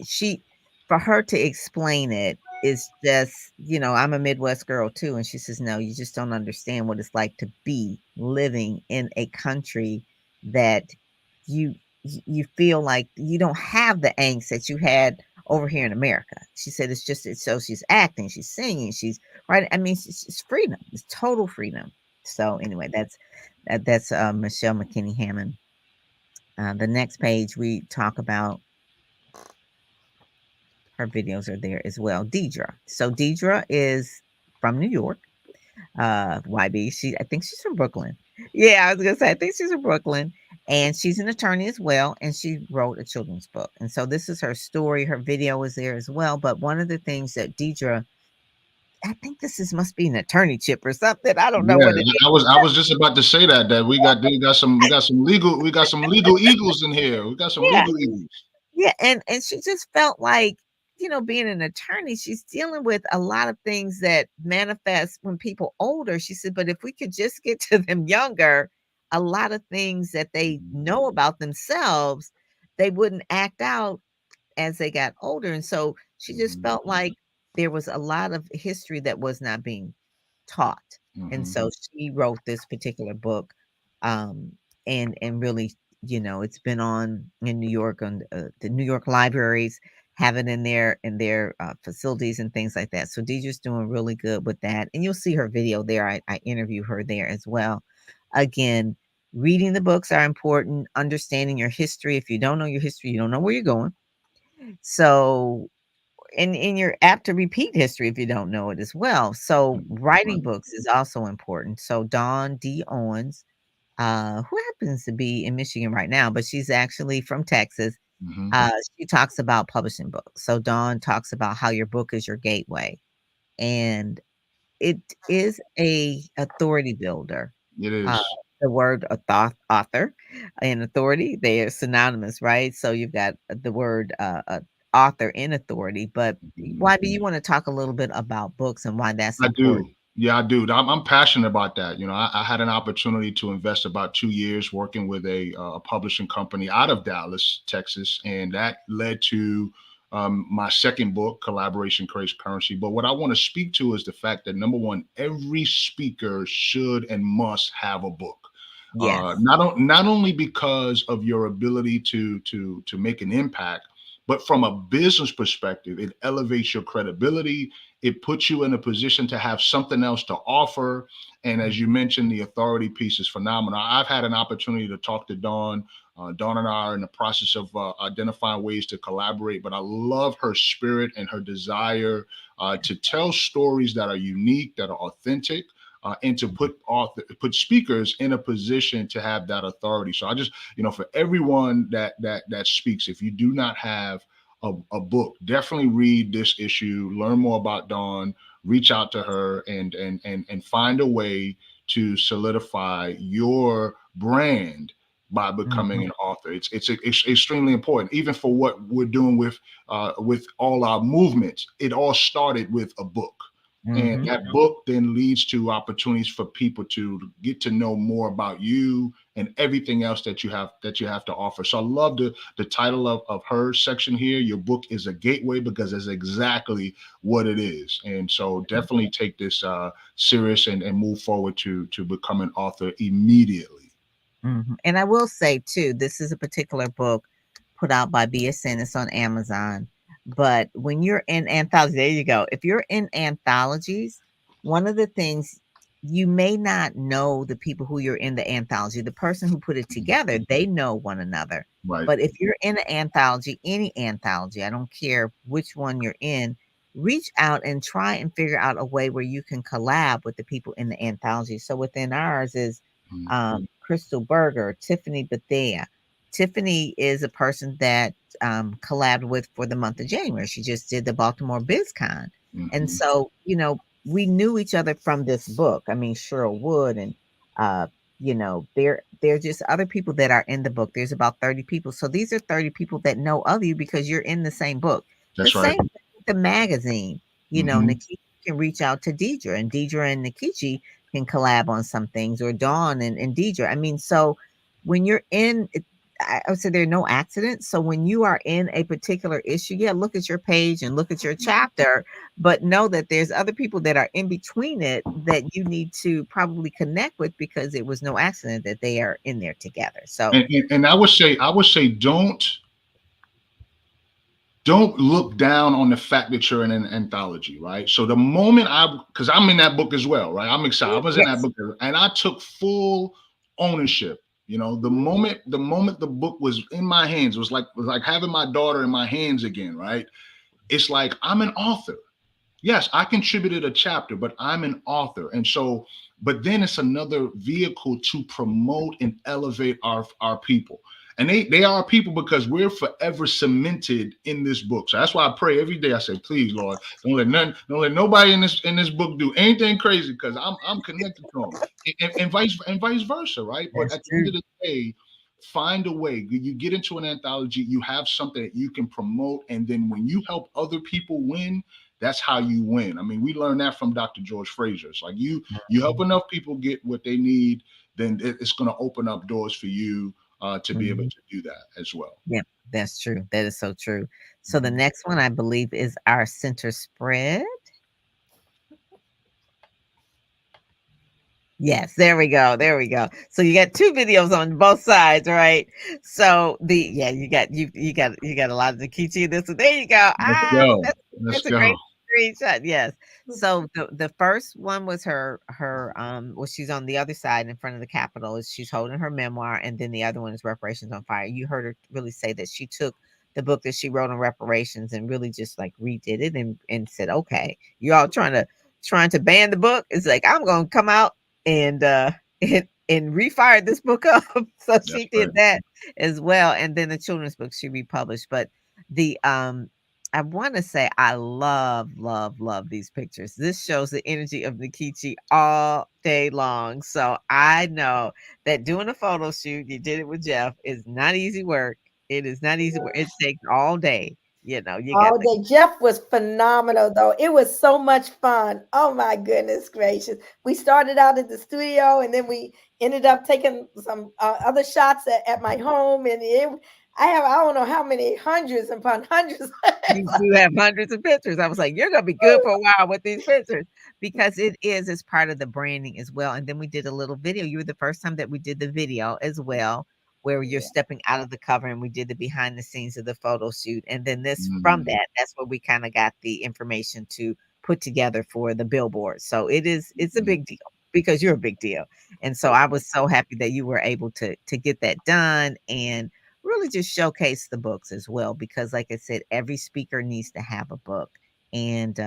She, for her to explain it is just, I'm a Midwest girl too. And she says, no, you just don't understand what it's like to be living in a country that you you feel like you don't have the angst that you had over here in America. She said so she's acting, she's singing, she's right. I mean, it's freedom. It's total freedom. So anyway, that's Michelle McKinney Hammond. The next page we talk about her videos are there as well. Deidre. So Deidre is from New York. YB. I think she's from Brooklyn. Yeah, I was gonna say I think she's from Brooklyn, and she's an attorney as well. And she wrote a children's book. And so this is her story. Her video is there as well. But one of the things that Deidre, I think must be an attorney chip or something. I don't know Yeah, what it is. I was just about to say that we got some legal eagles in here. We got some Yeah, legal eagles. yeah, and she just felt like, being an attorney, she's dealing with a lot of things that manifest when people older. She said, but if we could just get to them younger, a lot of things that they know about themselves, they wouldn't act out as they got older. And so she just Mhm, felt like there was a lot of history that was not being taught. And mhm. so she wrote this particular book, um, and really, it's been on in New York, on the New York libraries have it in their facilities and things like that. So Deidre's doing really good with that, and you'll see her video there. I interview her there as well. Again, reading the books are important. Understanding your history. If you don't know your history, you don't know where you're going. So and you're apt to repeat history if you don't know it as well. So Right. writing books is also important. So Dawn D. Owens, who happens to be in Michigan right now, but she's actually from Texas. Mhm. She talks about publishing books. So Dawn talks about how your book is your gateway, and it is a authority builder. It Uh, is. the word author and authority, they are synonymous, right? So you've got the word author and authority. But Mhm. why do you want to talk a little bit about books and why that's I important? do. Yeah, I do. I'm passionate about that. I had an opportunity to invest about 2 years working with a publishing company out of Dallas, Texas, and that led to my second book, Collaboration Creates Currency. But what I want to speak to is the fact that number one, every speaker should and must have a book. Yes. Not only because of your ability to make an impact, but from a business perspective, it elevates your credibility. It puts you in a position to have something else to offer. And as you mentioned, the authority piece is phenomenal. I've had an opportunity to talk to Dawn. Dawn and I are in the process of identifying ways to collaborate, but I love her spirit and her desire to tell stories that are unique, that are authentic, and to put speakers in a position to have that authority. So I just, for everyone that speaks, if you do not have a book, definitely read this issue, learn more about Dawn, reach out to her, and find a way to solidify your brand by becoming Mhm. an author. It's extremely important, even for what we're doing with all our movements. It all started with a book. And Mhm. that book then leads to opportunities for people to get to know more about you and everything else that you have to offer. So I love the title of her section here. Your book is a gateway, because it's exactly what it is. And so definitely take this serious, and move forward to become an author immediately. And I will say too, this is a particular book put out by BSN. It's on Amazon. But when you're in anthology, there you go. If you're in anthologies, one of the things, you may not know the people who you're in the anthology. The person who put it together, they know one another. Right. But if you're in an anthology, any anthology, I don't care which one you're in, reach out and try and figure out a way where you can collab with the people in the anthology. So within ours is Mm-hmm. Crystal Berger, Tiffany Bethea. Tiffany is a person that collabed with for the month of January. She just did the Baltimore BizCon. And Mm-hmm. so, we knew each other from this book. I mean, Cheryl Wood and there are just other people that are in the book. There's about 30 people. So these are 30 people that know of you because you're in the same book. The That's right. same thing with the magazine. Mm-hmm. Nikki can reach out to Deidre, and Deidre and Nkechi can collab on some things, or Dawn and Deidre. I mean, so when you're in it, I would say there are no accidents. So when you are in a particular issue, yeah, look at your page and look at your chapter, but know that there's other people that are in between it that you need to probably connect with, because it was no accident that they are in there together. So And I would say don't look down on the fact that you're in an anthology, right? So the moment because I'm in that book as well, right? I'm excited. I was in that yes, book, and I took full ownership. The moment the book was in my hands, it was like having my daughter in my hands again, right? It's like I'm an author. Yes, I contributed a chapter, but I'm an author. And so, but then it's another vehicle to promote and elevate our people. And they are our people, because we're forever cemented in this book. So that's why I pray every day. I say, please, Lord, don't let nobody in this book do anything crazy, because I'm connected to them. And vice versa, right? But that's at the end true. of the day, find a way. You get into an anthology, you have something that you can promote, and then when you help other people win, that's how you win. I mean, we learned that from Dr. George Fraser. It's like you help Mhm. enough people get what they need, then it's going to open up doors for you to be able Mhm. to do that as well. Yeah, that's true. That is so true. So the Mhm. next one I believe is our center spread. Yes, there we go. There we go. So you got two videos on both sides, right? So you got a lot of Nkechi in this. So there you go. Let's go. That's Let's a go. great screenshot. Yes. So the first one was well, she's on the other side in front of the Capitol. She's holding her memoir, and then the other one is Reparations on Fire. You heard her really say that she took the book that she wrote on reparations and really just like redid it and said, okay, you're all trying to ban the book. It's like, I'm gonna come out and and refired this book up. So That's she did right. that as well. And then the children's book she republished. But the I want to say I love, love, love these pictures. This shows the energy of Nikichi all day long. So I know that doing a photo shoot, you did it with Jeff, is not easy work. It is not easy work. It takes all day. You got All day. Jeff was phenomenal, though. It was so much fun. Oh my goodness gracious! We started out in the studio, and then we ended up taking some other shots at my home, and I don't know how many hundreds upon hundreds. You do have hundreds of pictures. I was like, "You're gonna be good for a while with these pictures," because it's part of the branding as well. And then we did a little video. You were the first time that we did the video as well, where you're Yeah. stepping out of the cover, and we did the behind the scenes of the photo shoot. And then from Mm, that's where we kind of got the information to put together for the billboard. So it's a mm, big deal because you're a big deal. And so I was so happy that you were able to get that done and really just showcase the books as well, because like I said, every speaker needs to have a book, and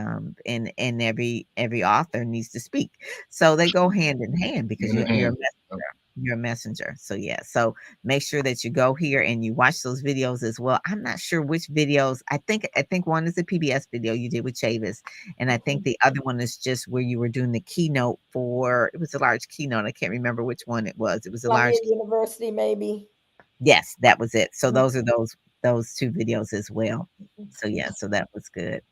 every author needs to speak, so they go hand in hand because hand in you're a hand. Yep. messenger. You're a messenger. So yeah, so make sure that you go here and you watch those videos as well. I'm not sure which videos. I think one is the PBS video you did with Chavis, and I think the other one is just where you were doing the keynote for. It was a large keynote. I can't remember which one it was. It was a large. Columbia University, maybe. Yes, that was it. So those are Mhm. those 2 videos as well. So, yeah, so that was good.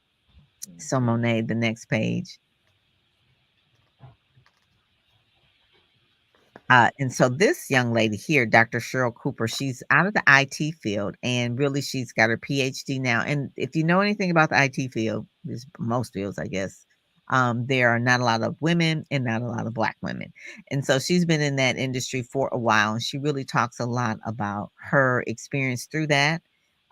So, Monet, the next page. And so this young lady here, Dr. Cheryl Cooper, she's out of the IT field and really she's got her PhD now. And if you know anything about the IT field, there's most fields, I guess, there are not a lot of women and not a lot of black women. And so she's been in that industry for a while and she really talks a lot about her experience through that,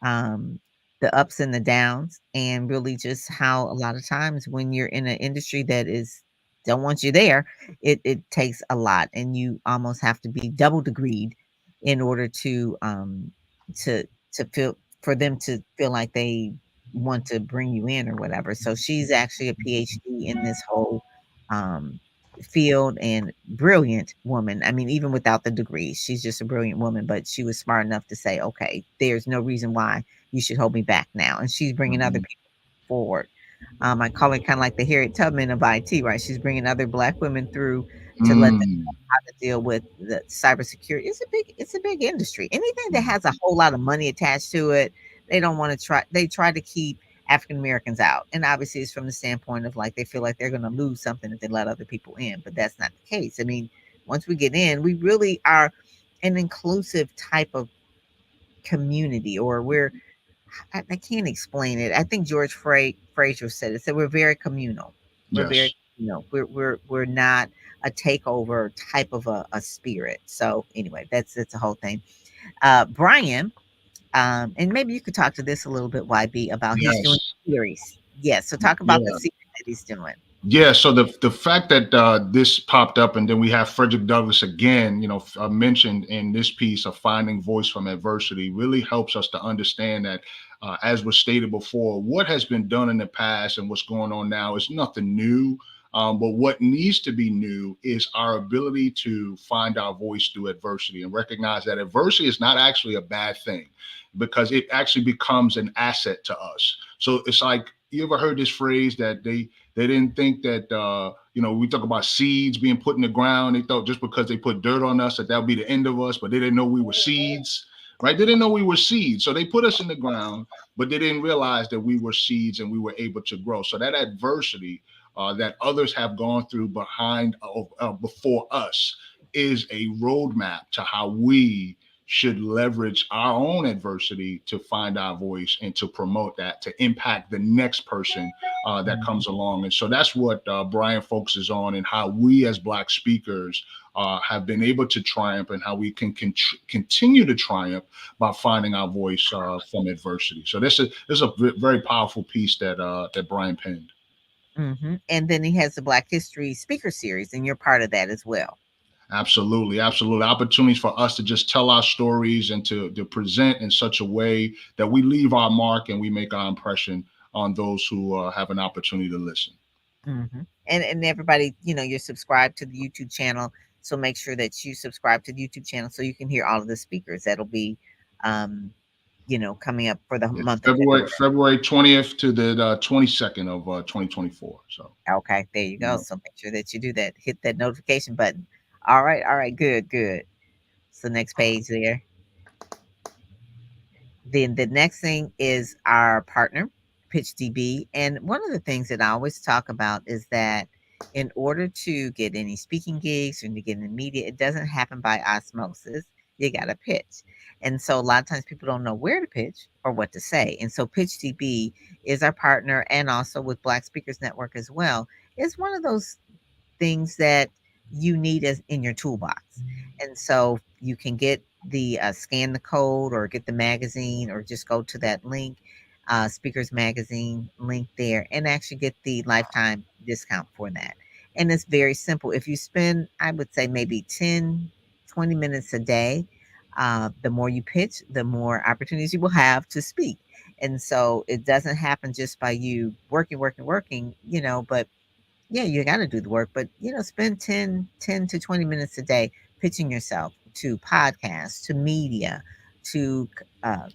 um, the ups and the downs, and really just how a lot of times when you're in an industry that is don't want you there, it takes a lot, and you almost have to be double degreed in order to to feel for them to feel like they want to bring you in or whatever. So she's actually a PhD in this whole um, field and brilliant woman. I mean, even without the degree, she's just a brilliant woman. But she was smart enough to say, "Okay, there's no reason why you should hold me back now," and she's bringing other Mhm. people forward. I call it kind of like the Harriet Tubman of IT, right? She's bringing other Black women through to let them Mm. know how to deal with the cybersecurity. It's a big industry. Anything that Mm. has a whole lot of money attached to it, they don't want to try. They try to keep African Americans out, and obviously it's from the standpoint of like they feel like they're going to lose something if they let other people in, but that's not the case. I mean, once we get in, we really are an inclusive type of community, or I can't explain it. I think George Fraser said it. Said we're very communal. We're very Yes. we're not a takeover type of a spirit. So anyway, that's the whole thing. Brian, and maybe you could talk to this a little bit, YB, about he's doing Yes. a series. Yes, so talk about the Yeah. series that he's doing. Yeah, so the fact that this popped up, and then we have Frederick Douglass again, mentioned in this piece of finding voice from adversity, really helps us to understand that, as was stated before, what has been done in the past and what's going on now is nothing new. But what needs to be new is our ability to find our voice through adversity and recognize that adversity is not actually a bad thing, because it actually becomes an asset to us. So it's like, you ever heard this phrase that they didn't think that, we talk about seeds being put in the ground. They thought just because they put dirt on us that would be the end of us, but they didn't know we were seeds, right? They didn't know we were seeds. So they put us in the ground, but they didn't realize that we were seeds and we were able to grow. So that adversity that others have gone through before us is a roadmap to how we should leverage our own adversity to find our voice and to promote that, to impact the next person that Mhm, comes along. And so that's what Brian focuses on, and how we as Black speakers have been able to triumph, and how we can continue to triumph by finding our voice from adversity. So this is a very powerful piece that Brian penned. and then he has the Black History Speaker Series, and you're part of that as well. Absolutely, absolutely. Opportunities for us to just tell our stories and to present in such a way that we leave our mark and we make our impression on those who have an opportunity to listen. And everybody, you're subscribed to the YouTube channel, so make sure that you subscribe to the YouTube channel so you can hear all of the speakers that'll be, um, coming up for the Yeah, month of February February. February 20th to the 22nd of 2024. So, Okay, there you you go. know, So make sure that you do that. Hit that notification button. All right, good, good. So next page there. Then the next thing is our partner, PitchDB. And one of the things that I always talk about is that in order to get any speaking gigs or to get in the media, it doesn't happen by osmosis. You got to pitch. And so a lot of times people don't know where to pitch or what to say. And so PitchDB is our partner, and also with Black Speakers Network as well. It's one of those things that you need as in your toolbox. And so you can get the scan the code or get the magazine or just go to that link, speakers magazine link there, and actually get the lifetime discount for that. And it's very simple. If you spend, I would say maybe 10-20 minutes a day, the more you pitch, the more opportunities you will have to speak. And so it doesn't happen just by you working, but yeah, you got to do the work, but spend 10 to 20 minutes a day pitching yourself to podcasts, to media, to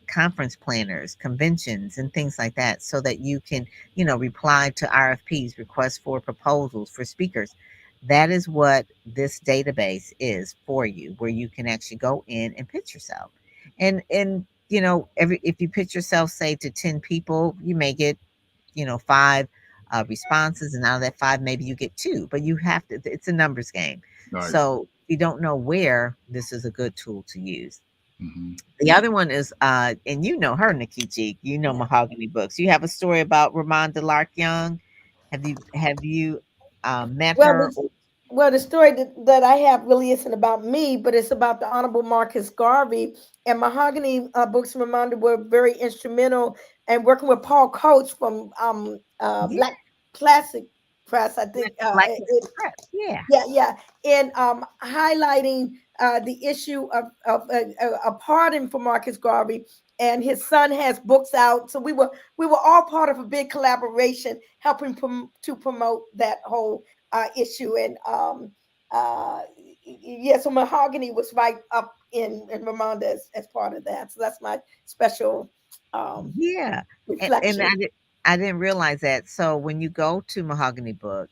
conference planners, conventions, and things like that, so that you can, reply to RFPs, requests for proposals for speakers. That is what this database is for you, where you can actually go in and pitch yourself. And every if you pitch yourself, say to 10 people, you may get five responses, and out of that five, maybe you get two, but you have to, it's a numbers game. right. So you don't know where, this is a good tool to use. Hmm. The other one is, and you know her, Nkechi, you know Yeah. Mahogany Books. You have a story about Ramonda Lark Young. Have you met Well, her? the story that I have really isn't about me, but it's about the Honorable Marcus Garvey. And Mahogany Books and Ramonda were very instrumental in working with Paul Coates from Yeah, Black Classic Press. I think Black History Press. Yeah. yeah, yeah, and highlighting the issue of a pardon for Marcus Garvey, and his son has books out. So we were all part of a big collaboration, helping to promote that whole issue. And yeah, so Mahogany was right up in Ramonda as part of that. So that's my special um, Yeah, and reflection. I didn't realize that. So when you go to Mahogany Books,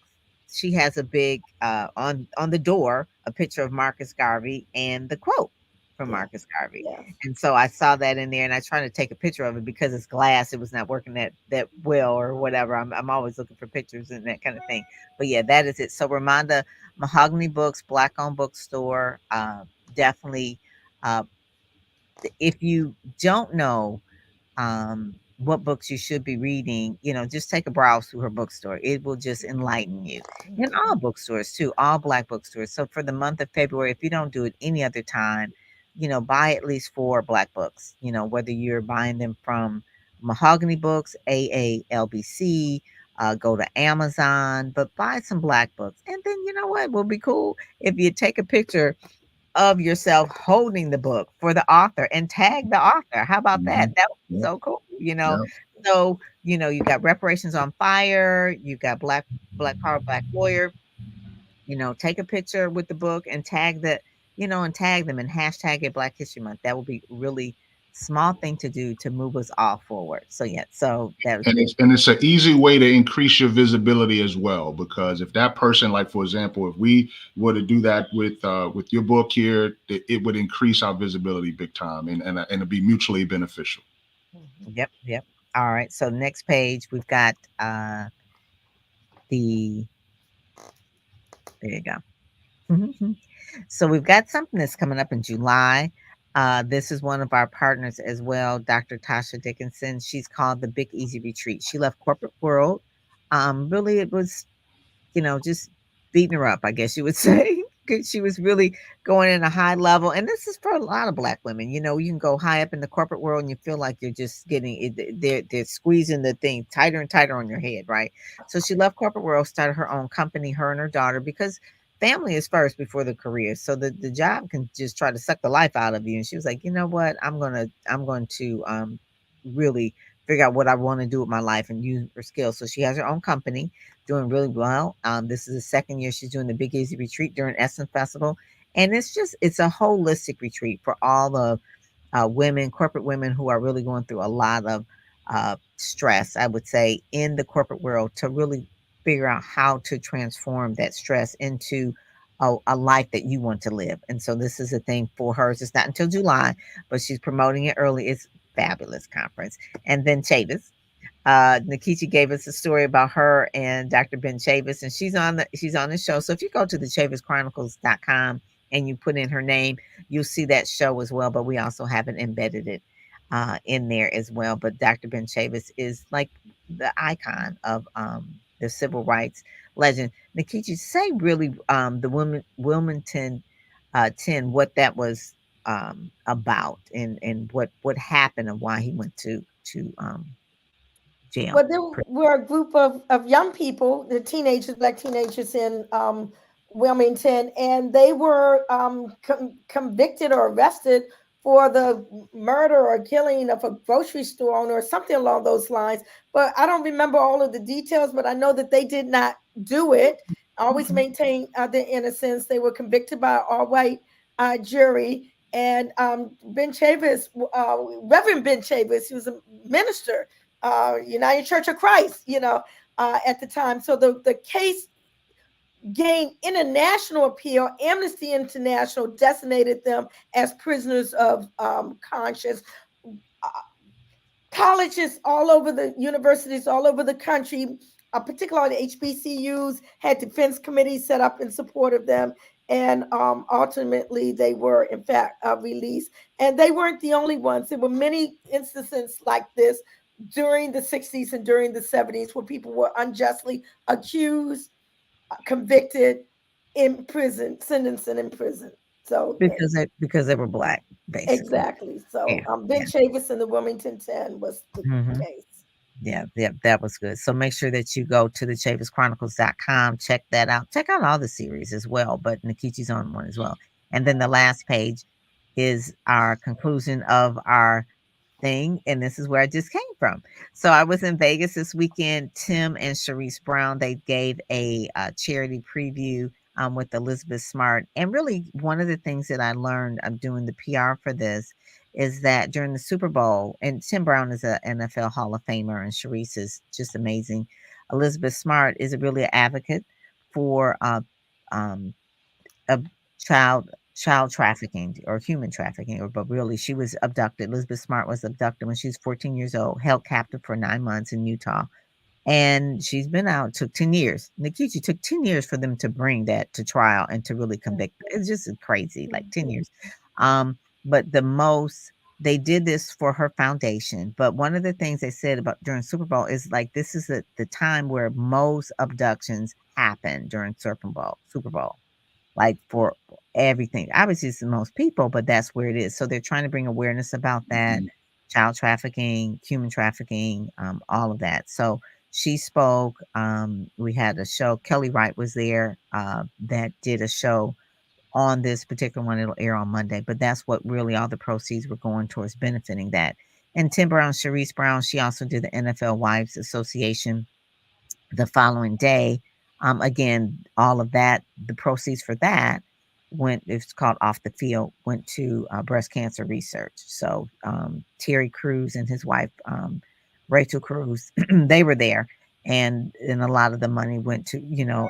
she has a big on the door a picture of Marcus Garvey and the quote from Yeah, Marcus Garvey. yes. And so I saw that in there, and I tried to take a picture of it because it's glass. It was not working that well or whatever. I'm always looking for pictures and that kind of thing. But yeah, that is it. So Ramonda, Mahogany Books, Black owned bookstore, definitely. Uh, if you don't know what books you should be reading, just take a browse through her bookstore. It will just enlighten you. In all bookstores too, all black bookstores. So for the month of February, if you don't do it any other time, buy at least four black books. Whether you're buying them from Mahogany Books, AALBC, go to Amazon, but buy some black books. And then you know what will be cool if you take a picture of yourself holding the book for the author and tag the author. How about Hmm. that? That would be Yeah. so cool. Yeah. So, you got reparations on fire, you got Black Power, Black Lawyer, take a picture with the book and tag them and hashtag it Black History Month. That would be really small thing to do to move us all forward. So yeah, so that was And big. it's an easy way to increase your visibility as well, because if that person, like for example, if we were to do that with your book here, it would increase our visibility big time, and it'd be mutually beneficial. Mhm. Yep, yep. All right. So next page we've got the there you go. So we've got something that's coming up in July. This is one of our partners as well, Dr. Tasha Dickinson. She's called the Big Easy Retreat. She left corporate world. Really, it was just beating her up, I guess you would say. 'Cause she was really going in a high level. And this is for a lot of black women. You can go high up in the corporate world and you feel like you're just getting it. They're squeezing the thing tighter and tighter on your head, right? So she left corporate world, started her own company, her and her daughter, because family is first before the career. So the job can just try to suck the life out of you. And she was like, you know what? I'm going to really figure out what I want to do with my life and use her skills. So she has her own company doing really well. This is the second year she's doing the Big Easy Retreat during Essence Festival. And it's a holistic retreat for all the women, corporate women who are really going through a lot of stress, I would say, in the corporate world to really figure out how to transform that stress into a life that you want to live. And so this is a thing for hers. It's not until July, but she's promoting it early. It's fabulous conference. And then Chavis. Nkechi gave us a story about her and Dr. Ben Chavis, and she's on the show. So if you go to the chavischronicles.com and you put in her name, you'll see that show as well. But we also haven't embedded it in there as well. But Dr. Ben Chavis is like the icon of the civil rights legend. Nkechi, say really the Wilmington 10, what that was about, and what happened and why he went to jail. Well, there were a group of young people, the teenagers, black teenagers in Wilmington, and they were convicted or arrested for the murder or killing of a grocery store owner or something along those lines. But I don't remember all of the details, but I know that they did not do it. Always Mhm. maintain their innocence. They were convicted by an all white jury. And Ben Chavis, Reverend Ben Chavis, he was a minister, United Church of Christ, at the time. So the case gained international appeal. Amnesty International designated them as prisoners of conscience. Uh, Colleges all over the universities all over the country, particularly the HBCUs, had defense committees set up in support of them. And ultimately they were in fact released, and they weren't the only ones. There were many instances like this during the 60s and during the 70s where people were unjustly accused, convicted, in prison, sentenced and in prison. So because they were black, basically. exactly. So Yeah, Ben yeah. Chavis and the Wilmington 10 was the Hmm. case. Yeah, yeah, that was good. So make sure that you go to the chavischronicles.com, check that out. Check out all the series as well, but Nkechi's on one as well. And then the last page is our conclusion of our thing, and this is where I just came from. So I was in Vegas this weekend. Tim and Sharice Brown, they gave a charity preview with Elizabeth Smart. And really, one of the things that I learned doing the PR for this is that during the Super Bowl, and Tim Brown is an NFL Hall of Famer, and Sharice is just amazing. Elizabeth Smart is really an advocate for um, of child trafficking or human trafficking, or but really she was abducted. Elizabeth Smart was abducted when she was 14 years old, held captive for 9 months in Utah, and she's been out. Took 10 years. Nkechi took 10 years for them to bring that to trial and to really convict her. It's just crazy, like 10 years. um but the most, they did this for her foundation. But one of the things they said about during Super Bowl is like this is the time where most abductions happen during Super Bowl, like for everything. Obviously, it's the most people, but that's where it is. So they're trying to bring awareness about that, Mhm. child trafficking, human trafficking, all of that. So she spoke. We had a show. Kelly Wright was there that did a show on this particular one. It'll air on Monday, but that's what really all the proceeds were going towards benefiting that. And Tim Brown, Sharice Brown, she also did the NFL Wives Association the following day. Again, all of that, the proceeds for that went, it's called Off the Field, went to breast cancer research. So Terry Crews and his wife, Rachel Crews, they were there. And a lot of the money went to,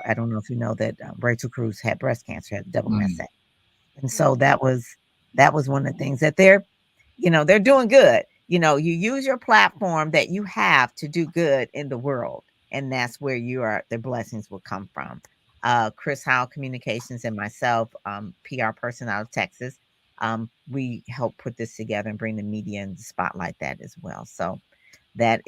I don't know if you know that Rachel Crews had breast cancer, had double Mhm. mastectomy. And so that was one of the things that they're doing good. You use your platform that you have to do good in the world, and that's where the blessings will come from. Chris Howell Communications and myself, PR person out of Texas, we help put this together and bring the media and spotlight that as well. So that's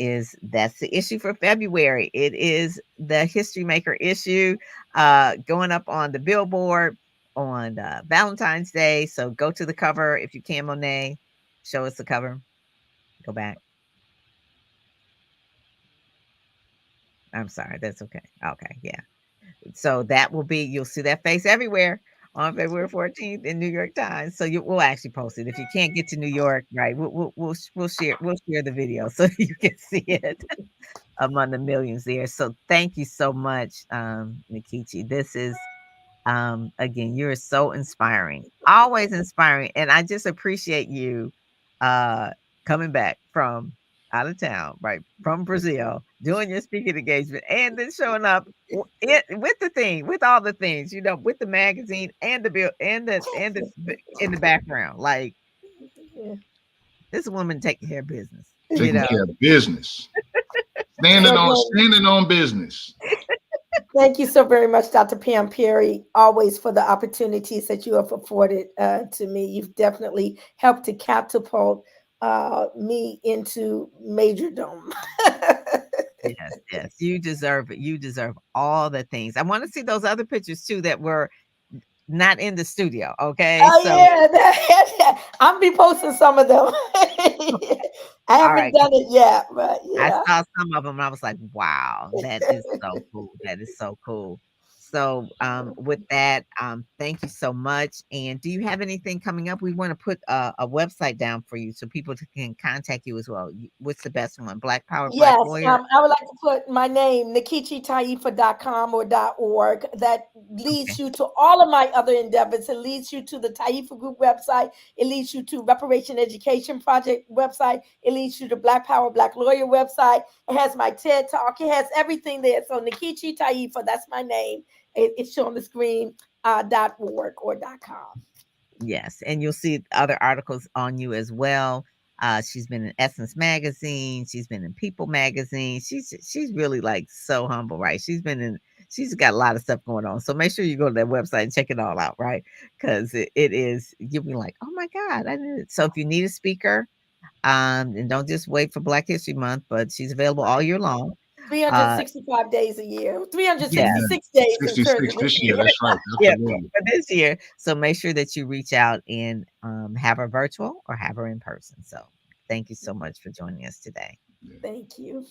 the issue for February. It is the history maker issue, going up on the billboard on Valentine's Day. So go to the cover if you can, Monet. Show us the cover. Go back. I'm sorry. That's okay. Okay. Yeah. So that will be, you'll see that face everywhere on February 14th in New York Times. So we'll actually post it. If you can't get to New York, right? We'll share the video so you can see it among the millions there. So thank you so much, Nkechi. This is again, you're so inspiring, always inspiring. And I just appreciate you uh coming back from out of town, right? From Brazil, doing your speaking engagement and then showing up with the thing, with all the things, with the magazine and the bill and the in the background. Like this woman taking care of business, you Taking know. care of business, So, standing on business. thank you so very much, Dr. Pam Perry, always for the opportunities that you have afforded to me. You've definitely helped to catapult me into majordom. Yes, yes, you deserve it. You deserve all the things. I want to see those other pictures too that were not in the studio. Okay, Oh so yeah, I'll be posting some of them. I all haven't right, done it yet, but I yeah. saw some of them and I was like, wow, that is so cool. That is so cool. So, with that, thank you so much. And do you have anything coming up? We want to put a website down for you so people can contact you as well. What's the best one? Black Power, Black Yes, Lawyer. I would like to put my name, nikititaifa.com or .org. That leads Okay. you to all of my other endeavors. It leads you to the Taifa Group website. It leads you to Reparation Education Project website. It leads you to Black Power, Black Lawyer website. It has my TED Talk. It has everything there. So Nkechi Taifa, that's my name. It's shown on the screen, .org or .com. Yes, and you'll see other articles on you as well. She's been in Essence magazine. She's been in People magazine. She's really like so humble, right? she's got a lot of stuff going on. So make sure you go to that website and check it all out, right? Because it is, you'll be like, oh my God, I did it. So if you need a speaker, and don't just wait for Black History Month, but she's available all Right. year long. Uh, 365 days a year, yeah, 366 days in 66 certain this year. years. That's right. yeah, Absolutely. for this year. So make sure that you reach out and have her virtual or have her in person. So thank you so much for joining us today. Yeah. Thank you.